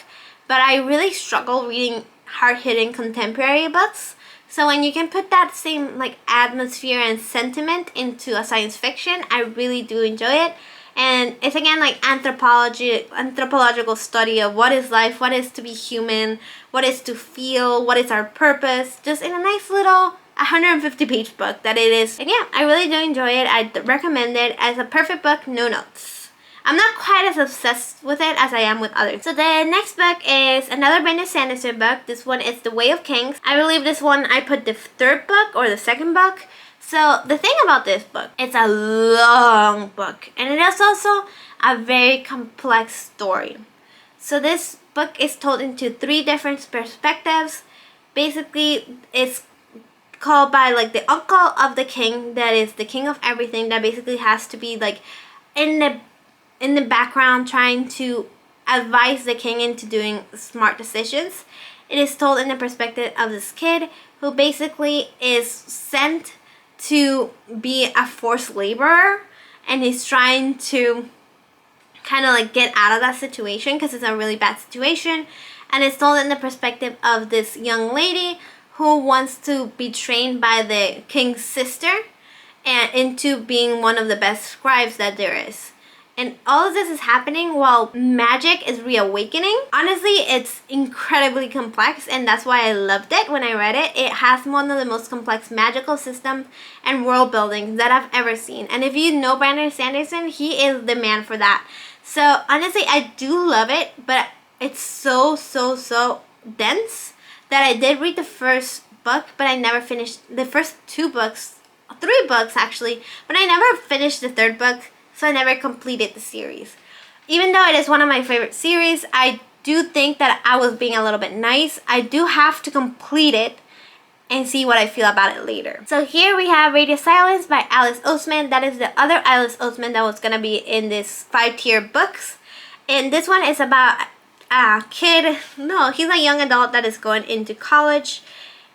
But I really struggle reading hard-hitting contemporary books. So when you can put that same like atmosphere and sentiment into a science fiction, I really do enjoy it. And it's again like anthropological study of what is life, what is to be human, what is to feel, what is our purpose, just in a nice little 150-page book that it is. And yeah, I really do enjoy it. I recommend it as a perfect book, no notes. I'm not quite as obsessed with it as I am with others. So the next book is another Brandon Sanderson book. This one is The Way of Kings. I believe this one I put the third book or the second book. So the thing about this book, it's a long book, and it is also a very complex story. So this book is told into 3 different perspectives. Basically, it's called by like the uncle of the king, that is the king of everything, that basically has to be like in the background trying to advise the king into doing smart decisions. It is told in the perspective of this kid who basically is sent to be a forced laborer, and he's trying to kind of like get out of that situation because it's a really bad situation. And it's told in the perspective of this young lady who wants to be trained by the king's sister and into being one of the best scribes that there is. And all of this is happening while magic is reawakening. Honestly, it's incredibly complex, and that's why I loved it when I read it. It has one of the most complex magical systems and world buildings that I've ever seen. And if you know Brandon Sanderson, he is the man for that. So honestly, I do love it, but it's so dense that I did read the first book, but I never finished the first 2 books, 3 books actually, but I never finished the 3rd book. So I never completed the series. Even though it is one of my favorite series, I do think that I was being a little bit nice. I do have to complete it and see what I feel about it later. So here we have Radio Silence by Alice Oseman. That is the other Alice Oseman that was going to be in this 5-tier books. And this one is about a kid. No, he's a young adult that is going into college.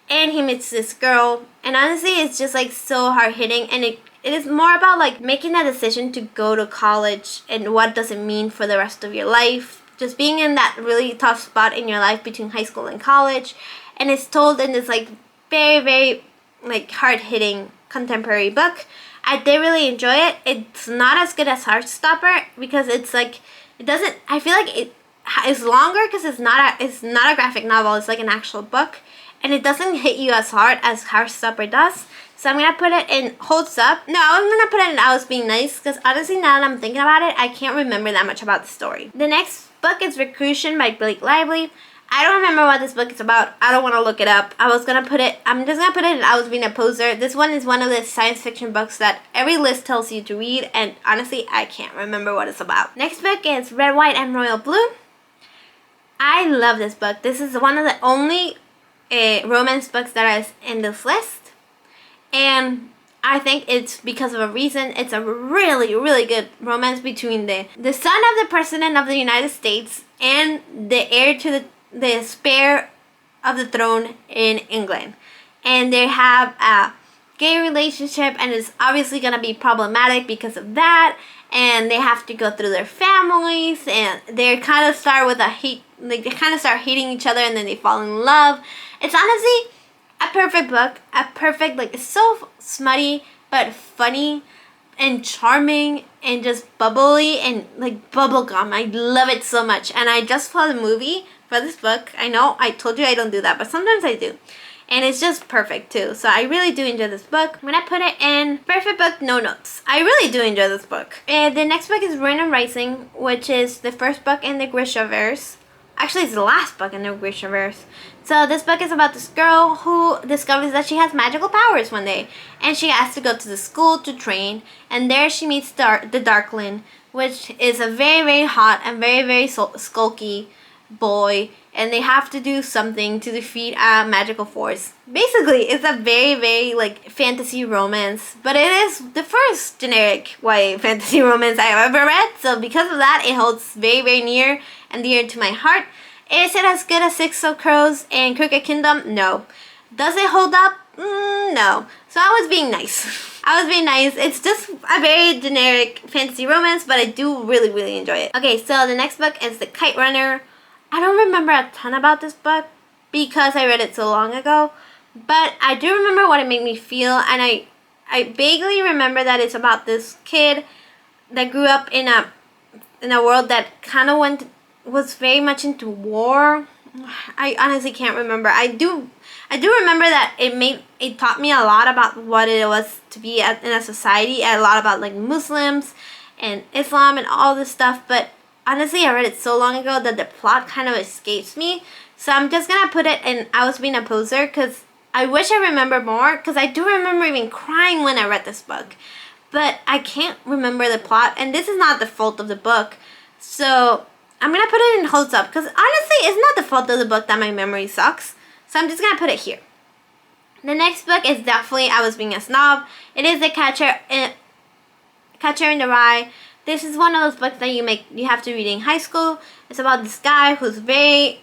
And he meets this girl. And honestly, it's just like so hard hitting. And it is more about like making a decision to go to college and what does it mean for the rest of your life. Just being in that really tough spot in your life between high school and college. And it's told in this like very like hard-hitting contemporary book. I did really enjoy it. It's not as good as Heartstopper because it's like it doesn't. I feel like it is longer because it's not a graphic novel. It's like an actual book, and it doesn't hit you as hard as Heartstopper does. So I'm gonna put it in Holds Up. No, I'm gonna put it in I Was Being Nice because honestly, now that I'm thinking about it, I can't remember that much about the story. The next book is Recruition by Blake Lively. I don't remember what this book is about. I don't want to look it up. I'm just gonna put it in I Was Being a Poser. This one is one of the science fiction books that every list tells you to read, and honestly, I can't remember what it's about. Next book is Red, White, and Royal Blue. I love this book. This is one of the only romance books that is in this list. And I think it's because of a reason. It's a really good romance between the son of the President of the United States and the heir to the spare of the throne in England. And they have a gay relationship, and it's obviously going to be problematic because of that. And they have to go through their families, and they kind of start with they kind of start hating each other, and then they fall in love. It's honestly a perfect book, it's so smutty, but funny, and charming, and just bubbly, and like bubblegum. I love it so much, and I just saw the movie for this book. I know, I told you I don't do that, but sometimes I do. And it's just perfect too, so I really do enjoy this book. I'm gonna put it in Perfect Book, No Notes. I really do enjoy this book. And the next book is Ruin and Rising, which is the first book in the Grishaverse. Actually, it's the last book in the Grishaverse. So this book is about this girl who discovers that she has magical powers one day. And she has to go to the school to train. And there she meets the Darkling, which is a very hot and very skulky boy. And they have to do something to defeat a magical force. Basically, it's a very like fantasy romance. But it is the first generic YA fantasy romance I have ever read. So because of that, it holds very near and dear to my heart. Is it as good as Six of Crows and Crooked Kingdom? No. Does it hold up? No. So I was being nice. I was being nice. It's just a very generic fantasy romance, but I do really enjoy it. Okay, so the next book is The Kite Runner. I don't remember a ton about this book because I read it so long ago, but I do remember what it made me feel, and I vaguely remember that it's about this kid that grew up in a world that kind of was very much into war. I honestly can't remember. I do remember that it taught me a lot about what it was to be in a society, and a lot about like Muslims and Islam and all this stuff, but honestly, I read it so long ago that the plot kind of escapes me. So I'm just gonna put it in I Was Being a Poser because I wish I remembered more, because I do remember even crying when I read this book. But I can't remember the plot, and this is not the fault of the book. So I'm going to put it in holds up, because honestly, it's not the fault of the book that my memory sucks. So I'm just going to put it here. The next book is definitely I Was Being a Snob. It is The Catcher in the Rye. This is one of those books that you have to read in high school. It's about this guy who's very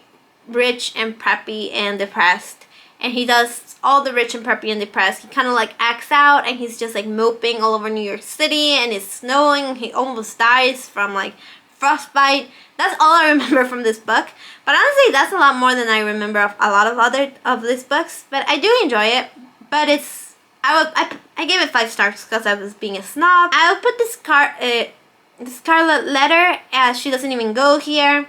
rich and preppy and depressed. And he does all the rich and preppy and depressed. He kind of like acts out, and he's just like moping all over New York City, and it's snowing. He almost dies from like frostbite. That's all I remember from this book. But honestly, that's a lot more than I remember of a lot of other of these books. But I do enjoy it. But it's I gave it 5 stars because I was being a snob. I would put the Scarlet Letter, as she doesn't even go here.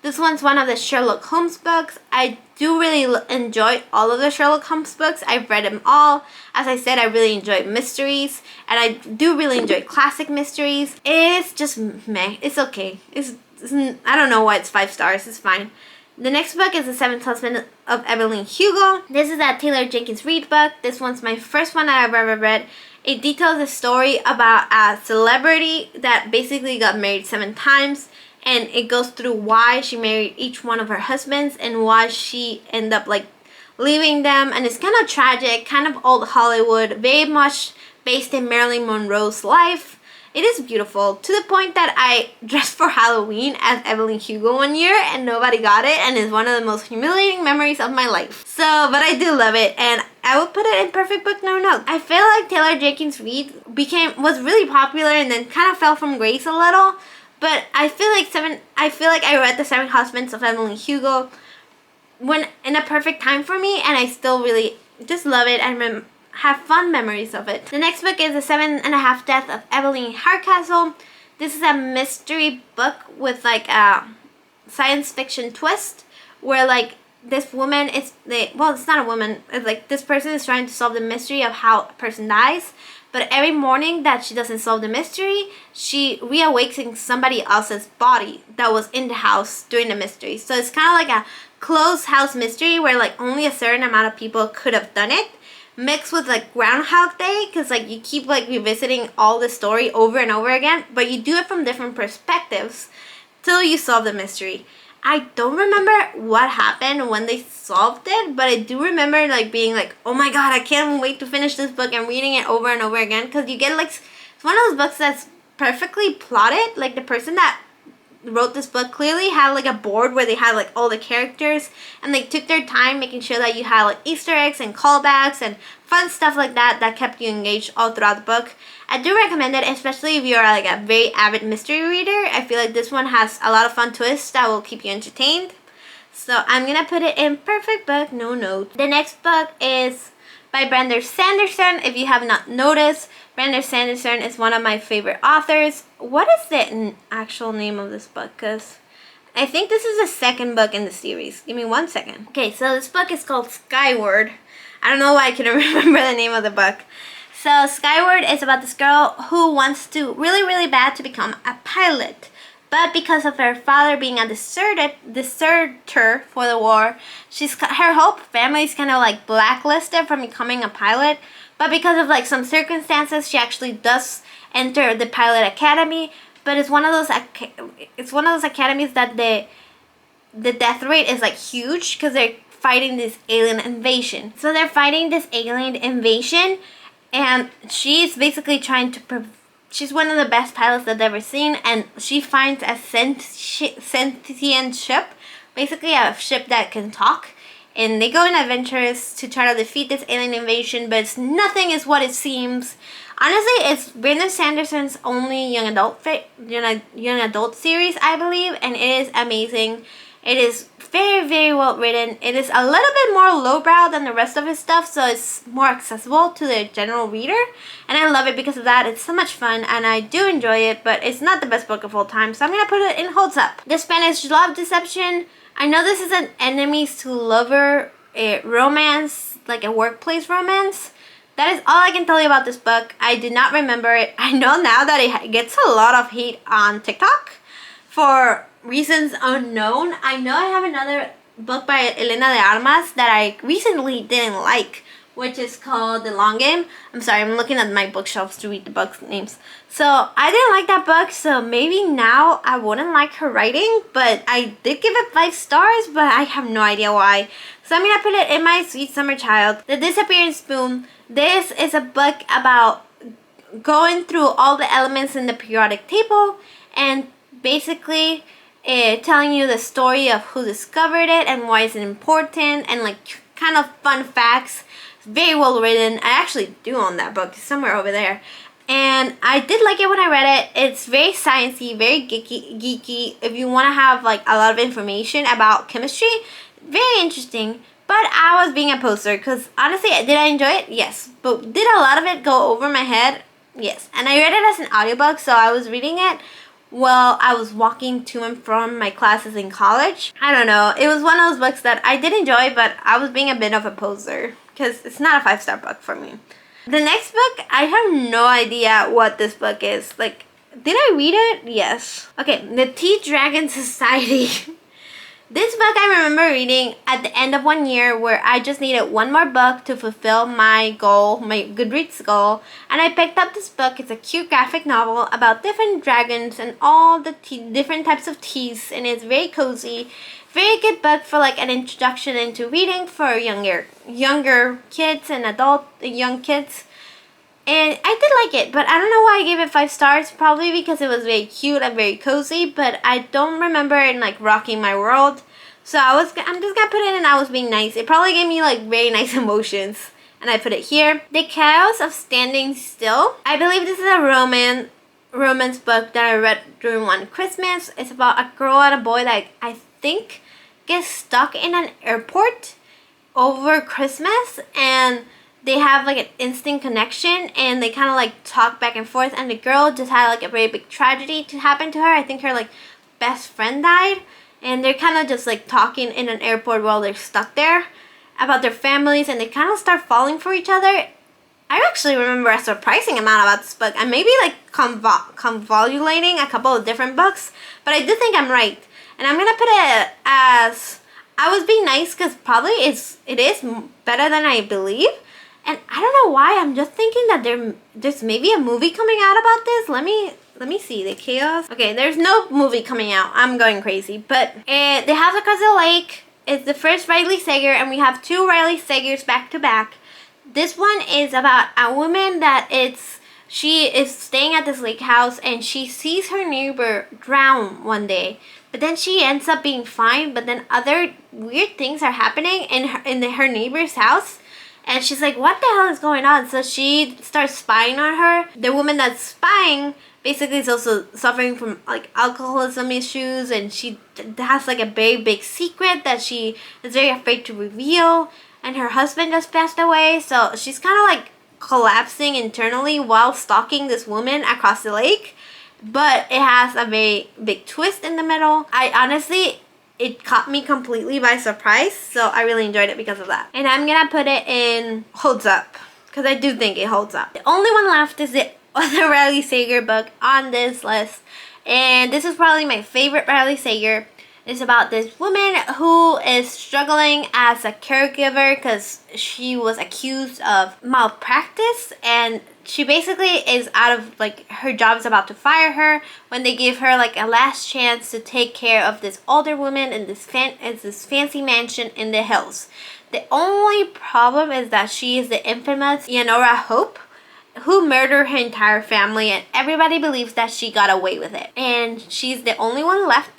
This one's one of the Sherlock Holmes books. I do really enjoy all of the Sherlock Holmes books. I've read them all. As I said, I really enjoy mysteries, and I do really enjoy classic mysteries. It's just meh. It's okay. I don't know why it's 5 stars. It's fine. The next book is The Seventh Husband of Evelyn Hugo. This is a Taylor Jenkins Reid book. This one's my first one that I've ever read. It details a story about a celebrity that basically got married 7 times. And it goes through why she married each one of her husbands and why she ended up like leaving them. And it's kind of tragic, kind of old Hollywood, very much based in Marilyn Monroe's life. It is beautiful, to the point that I dressed for Halloween as Evelyn Hugo one year and nobody got it, and it's one of the most humiliating memories of my life. So, but I do love it, and I would put it in perfect book no notes. I feel like Taylor Jenkins Reid was really popular and then kind of fell from grace a little. But I feel like I read The Seven Husbands of Evelyn Hugo when in a perfect time for me, and I still really just love it and have fun memories of it. The next book is The 7.5 Deaths of Evelyn Hardcastle. This is a mystery book with like a science fiction twist, where like this woman it's not a woman. It's like this person is trying to solve the mystery of how a person dies. But every morning that she doesn't solve the mystery, she reawakes in somebody else's body that was in the house during the mystery. So it's kind of like a closed house mystery where like only a certain amount of people could have done it, mixed with like Groundhog Day, because like you keep like revisiting all the story over and over again, but you do it from different perspectives till you solve the mystery. I don't remember what happened when they solved it, but I do remember like being like, oh my god, I can't wait to finish this book, and reading it over and over again, because you get like, it's one of those books that's perfectly plotted. Like the person that wrote this book clearly had like a board where they had like all the characters, and they took their time making sure that you had like Easter eggs and callbacks and fun stuff like that kept you engaged all throughout the book. I do recommend it, especially if you're like a very avid mystery reader. I feel like this one has a lot of fun twists that will keep you entertained. So I'm gonna put it in perfect book no note. The next book is by Brandon Sanderson. If you have not noticed, Brandon Sanderson is one of my favorite authors. What is the actual name of this book? Because I think this is the second book in the series. Give me 1 second. Okay, so this book is called Skyward. I don't know why I couldn't remember the name of the book. So Skyward is about this girl who wants to really, really bad to become a pilot. But because of her father being a deserter for the war, her whole family is kind of like blacklisted from becoming a pilot. But because of like some circumstances, she actually does enter the pilot academy. But it's one of those academies that the death rate is like huge, because they're fighting this alien invasion. So they're fighting this alien invasion, and she's basically trying to she's one of the best pilots that I've ever seen, and she finds a sentient ship, basically a ship that can talk, and they go on adventures to try to defeat this alien invasion, but nothing is what it seems. Honestly, it's Brandon Sanderson's only young adult series, I believe, and it is amazing. It is very, very well written. It is a little bit more lowbrow than the rest of his stuff, so it's more accessible to the general reader. And I love it because of that. It's so much fun, and I do enjoy it, but it's not the best book of all time, so I'm going to put it in holds up. The Spanish Love Deception. I know this is an enemies to lover romance, like a workplace romance. That is all I can tell you about this book. I did not remember it. I know now that it gets a lot of hate on TikTok for reasons unknown. I know I have another book by Elena de Armas that I recently didn't like, which is called The Long Game. I'm sorry, I'm looking at my bookshelves to read the book names. So I didn't like that book, so maybe now I wouldn't like her writing, but I did give it 5 stars, but I have no idea why. So I'm gonna put it in my Sweet Summer Child. The Disappearing Spoon. This is a book about going through all the elements in the periodic table and basically telling you the story of who discovered it and why it's important and like kind of fun facts. It's very well written. I actually do own that book. It's somewhere over there. And I did like it when I read it. It's very sciencey, very geeky. If you want to have like a lot of information about chemistry, very interesting. But I was being a poser because honestly, did I enjoy it? Yes. But did a lot of it go over my head? Yes. And I read it as an audiobook, so I was reading it while I was walking to and from my classes in college. I don't know. It was one of those books that I did enjoy, but I was being a bit of a poser because it's not a 5-star book for me. The next book, I have no idea what this book is. Like, did I read it? Yes. Okay, The Tea Dragon Society. This book I remember reading at the end of one year where I just needed one more book to fulfill my goal, my Goodreads goal. And I picked up this book. It's a cute graphic novel about different dragons and all the different types of teas. And it's very cozy. Very good book for like an introduction into reading for younger kids and young kids. And I did like it, but I don't know why I gave it 5 stars. Probably because it was very cute and very cozy, but I don't remember it like rocking my world. So I'm just gonna put it in I was being nice. It probably gave me like very nice emotions. And I put it here. The Chaos of Standing Still. I believe this is a romance book that I read during one Christmas. It's about a girl and a boy that I think gets stuck in an airport over Christmas, and they have like an instant connection and they kind of like talk back and forth, and the girl just had like a very big tragedy to happen to her. I think her like best friend died, and they're kind of just like talking in an airport while they're stuck there about their families, and they kind of start falling for each other. I actually remember a surprising amount about this book. I may be like convolulating a couple of different books, but I do think I'm right. And I'm gonna put it as I was being nice because probably it is better than I believe. And I don't know why, I'm just thinking that there's maybe a movie coming out about this. Let me see, The Chaos. Okay, there's no movie coming out. I'm going crazy. But The House Across the Lake is the first Riley Sager, and we have 2 Riley Sagers back to back. This one is about a woman she is staying at this lake house, and she sees her neighbor drown one day. But then she ends up being fine, but then other weird things are happening in her neighbor's house. And she's like, what the hell is going on? So she starts spying on her. The woman that's spying basically is also suffering from like alcoholism issues, and she has like a very big secret that she is very afraid to reveal. And her husband just passed away, so she's kind of like collapsing internally while stalking this woman across the lake. But it has a very big twist in the middle. It caught me completely by surprise, so I really enjoyed it because of that. And I'm gonna put it in holds up, because I do think it holds up. The only one left is the other Riley Sager book on this list, and this is probably my favorite Riley Sager. It's about this woman who is struggling as a caregiver because she was accused of malpractice, and she basically is out of like her job is about to fire her when they give her like a last chance to take care of this older woman in this fancy mansion in the hills. The only problem is that she is the infamous Leonora Hope, who murdered her entire family, and everybody believes that she got away with it, and she's the only one left.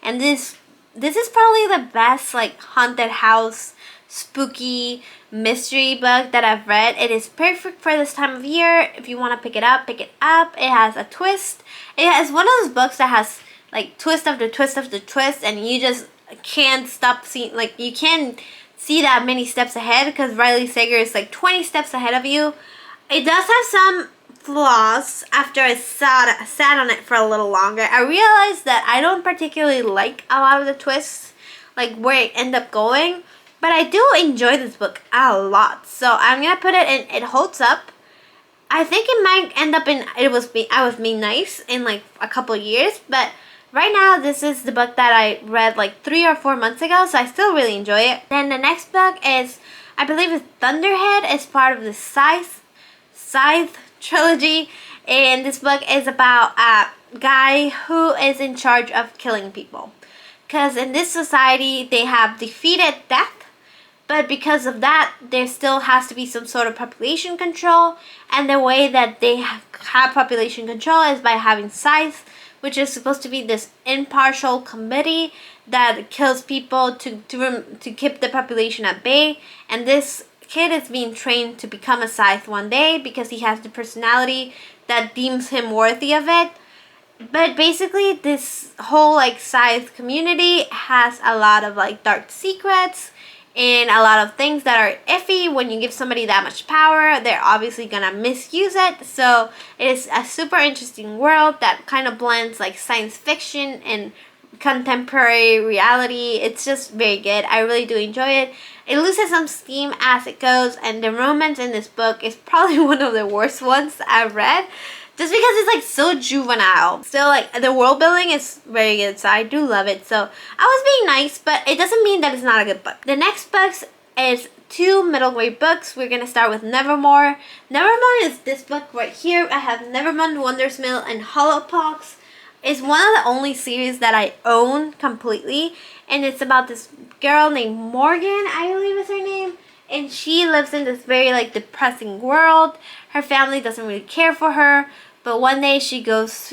And this is probably the best like haunted house spooky mystery book that I've read. It is perfect for this time of year. If you want to pick it up, pick it up. It has a twist. It has one of those books that has like twist after twist after twist, and you just can't stop seeing, like you can't see that many steps ahead because Riley Sager is like 20 steps ahead of you. It does have some flaws after I sat on it for a little longer. I realized that I don't particularly like a lot of the twists, like where it end up going, but I do enjoy this book a lot. So I'm gonna put it in it holds up. I think it might end up in I was being nice in like a couple years, but right now, this is the book that I read like 3 or 4 months ago, so I still really enjoy it. Then the next book is, I believe it's Thunderhead. It's part of the Scythe trilogy, and this book is about a guy who is in charge of killing people. Because in this society, they have defeated death, but because of that, there still has to be some sort of population control, and the way that they have population control is by having scythes, which is supposed to be this impartial committee that kills people to keep the population at bay. And this kid is being trained to become a scythe one day because he has the personality that deems him worthy of it. But basically, this whole like scythe community has a lot of like dark secrets and a lot of things that are iffy. When you give somebody that much power, they're obviously gonna misuse it. So it is a super interesting world that kind of blends like science fiction and contemporary reality. It's just very good. I really do enjoy it. It loses some steam as it goes, and the romance in this book is probably one of the worst ones I've read. Just because it's like so juvenile. Still, like, the world building is very good, so I do love it. So I was being nice, but it doesn't mean that it's not a good book. The next books is 2 middle grade books. We're gonna start with Nevermore. Nevermore is this book right here. I have Nevermond, Wondersmill, and Hollowpox. It's one of the only series that I own completely, and it's about this girl named Morgan, I believe is her name. And she lives in this very like depressing world. Her family doesn't really care for her. But one day she gets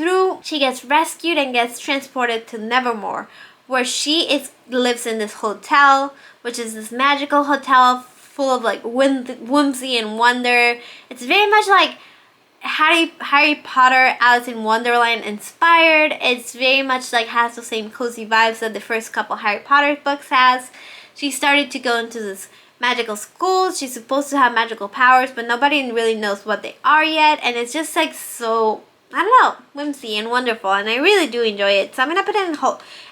rescued and gets transported to Nevermore, where she lives in this hotel, which is this magical hotel full of like whimsy and wonder. It's very much like Harry Potter, Alice in Wonderland inspired. It's very much like has the same cozy vibes that the first couple Harry Potter books has. She started to go into this magical school. She's supposed to have magical powers, but nobody really knows what they are yet, and it's just like so, I don't know, whimsy and wonderful, and I really do enjoy it. So I'm gonna put it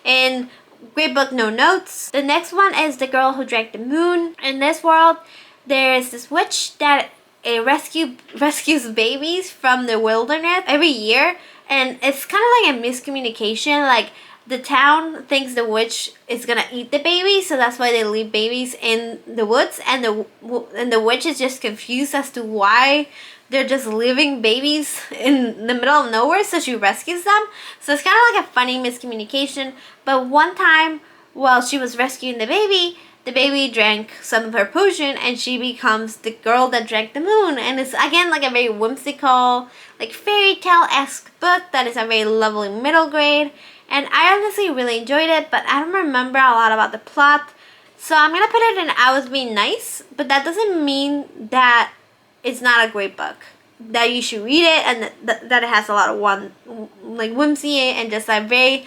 in Great Book No Notes. The next one is The Girl Who Drank the Moon. In this world, there's this witch that rescues babies from the wilderness every year, and it's kind of like a miscommunication. Like, the town thinks the witch is gonna eat the baby, so that's why they leave babies in the woods, and the witch is just confused as to why they're just leaving babies in the middle of nowhere, so she rescues them. So it's kind of like a funny miscommunication. But one time, while she was rescuing the baby drank some of her potion, and she becomes the girl that drank the moon. And it's again like a very whimsical, like fairy tale-esque book that is a very lovely middle grade. And I honestly really enjoyed it, but I don't remember a lot about the plot. So I'm going to put it in I Was Being Nice, but that doesn't mean that it's not a great book. That you should read it, and that it has a lot of like whimsy and just a very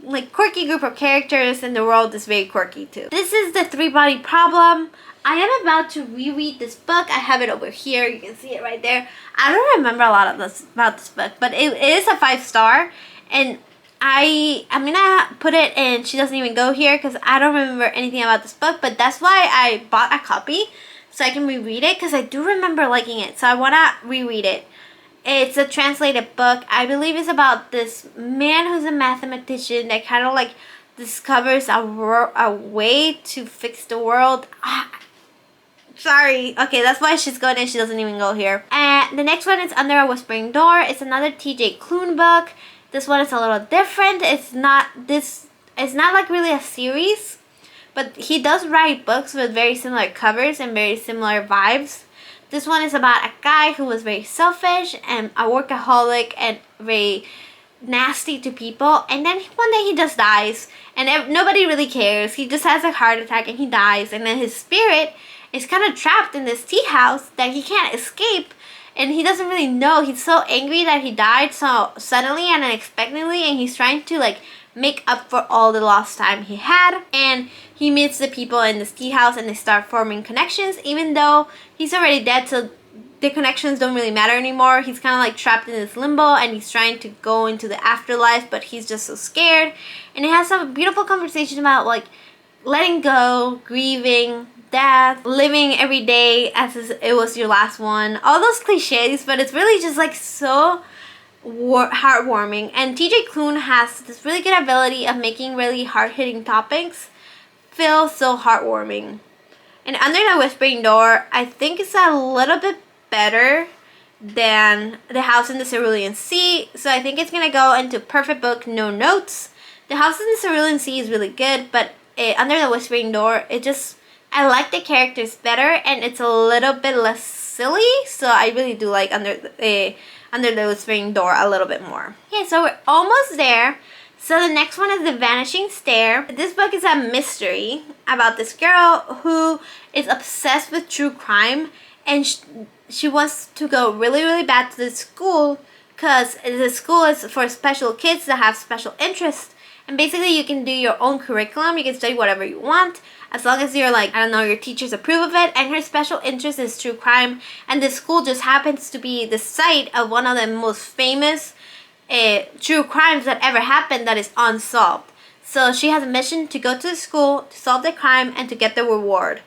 like quirky group of characters, and the world is very quirky too. This is The Three-Body Problem. I am about to reread this book. I have it over here. You can see it right there. I don't remember a lot of about this book, but it is a 5-star, and I'm gonna put it in She Doesn't Even Go Here because I don't remember anything about this book, but that's why I bought a copy so I can reread it because I do remember liking it, so I want to reread it. It's a translated book. I believe it's about this man who's a mathematician that kind of like discovers a way to fix the world. Sorry. Okay, that's why she's going and She Doesn't Even Go Here. And the next one is Under a Whispering Door. It's another TJ Klune book. This one is a little different. It's not like really a series, but he does write books with very similar covers and very similar vibes. This one is about a guy who was very selfish and a workaholic and very nasty to people, and then one day he just dies, and nobody really cares. He just has a heart attack and he dies, and then his spirit is kind of trapped in this tea house that he can't escape. And he doesn't really know. He's so angry that he died so suddenly and unexpectedly, and he's trying to like make up for all the lost time he had. And he meets the people in this tea house, and they start forming connections, even though he's already dead, so the connections don't really matter anymore. He's kind of like trapped in this limbo, and he's trying to go into the afterlife, but he's just so scared. And it has some beautiful conversation about like letting go, grieving, death, living every day as it was your last one. All those cliches, but it's really just like so heartwarming. And TJ Klune has this really good ability of making really hard-hitting topics feel so heartwarming. And Under the Whispering Door, I think it's a little bit better than The House in the Cerulean Sea. So I think it's going to go into perfect book, no notes. The House in the Cerulean Sea is really good, but Under the Whispering Door, I like the characters better, and it's a little bit less silly. So I really do like Under the Whispering Door a little bit more. Okay, so we're almost there. So the next one is The Vanishing Stair. This book is a mystery about this girl who is obsessed with true crime, and she wants to go really, really bad to this school because the school is for special kids that have special interests. And basically you can do your own curriculum. You can study whatever you want as long as you're like, I don't know, your teachers approve of it. And her special interest is true crime. And the school just happens to be the site of one of the most famous true crimes that ever happened that is unsolved. So she has a mission to go to the school to solve the crime and to get the reward.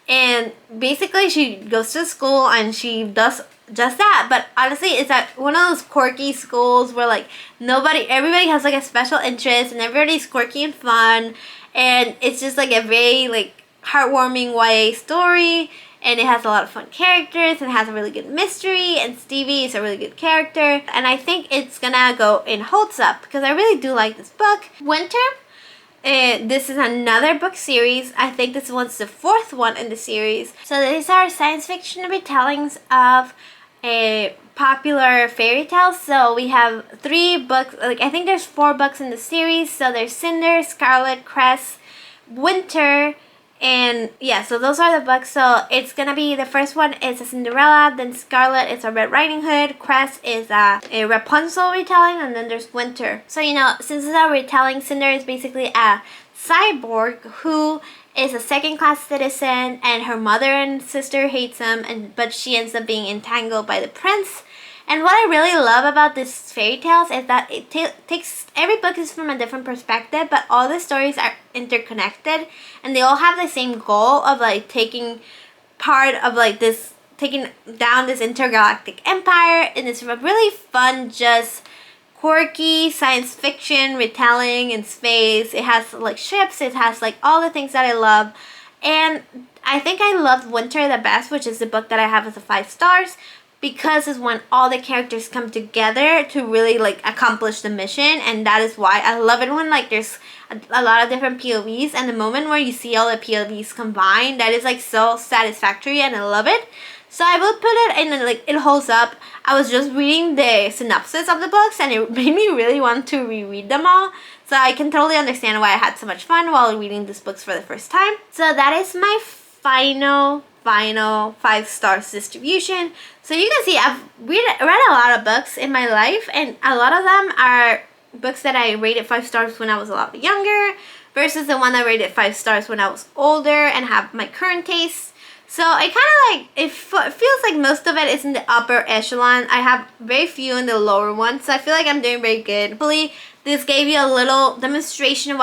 And basically she goes to the school and she does just that. But honestly, it's at one of those quirky schools where like everybody has like a special interest and everybody's quirky and fun. And it's just like a very like heartwarming YA story. And it has a lot of fun characters and has a really good mystery, and Stevie is a really good character. And I think it's gonna go in Holds Up because I really do like this book. Winter, this is another book series. I think this one's the 4th one in the series. So these are science fiction retellings of a popular fairy tales. So we have 3 books, like I think there's 4 books in the series. So there's Cinder, Scarlet, Cress, Winter, and yeah, so those are the books. So it's gonna be, the first one is a Cinderella, then Scarlet is a Red Riding Hood, Cress is a Rapunzel retelling, and then there's Winter. So you know, since it's a retelling, Cinder is basically a cyborg who is a second-class citizen, and her mother and sister hates him, but she ends up being entangled by the prince. And what I really love about this fairy tales is that it takes, every book is from a different perspective, but all the stories are interconnected, and they all have the same goal of like taking down this intergalactic empire. And it's a really fun, just quirky science fiction retelling in space. It has like ships, it has like all the things that I love. And I think I loved Winter the best, which is the book that I have as a 5 stars. Because it's when all the characters come together to really like accomplish the mission, and that is why I love it when like there's a lot of different POVs, and the moment where you see all the POVs combined, that is like so satisfactory, and I love it. So I will put it in like It Holds Up. I was just reading the synopsis of the books, and it made me really want to reread them all. So I can totally understand why I had so much fun while reading these books for the first time. So that is my final 5 stars distribution. So you can see I've read a lot of books in my life, and a lot of them are books that I rated 5 stars when I was a lot younger versus the one I rated 5 stars when I was older and have my current tastes. So I kind of like, it feels like most of it is in the upper echelon. I have very few in the lower one, so I feel like I'm doing very good. Hopefully this gave you a little demonstration of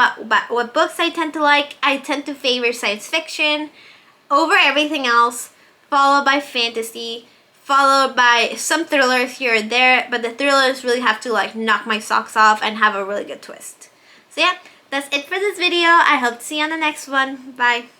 what books I tend to like. I tend to favor science fiction over everything else, followed by fantasy, followed by some thrillers here and there, but the thrillers really have to like knock my socks off and have a really good twist. So yeah, that's it for this video. I hope to see you on the next one. Bye.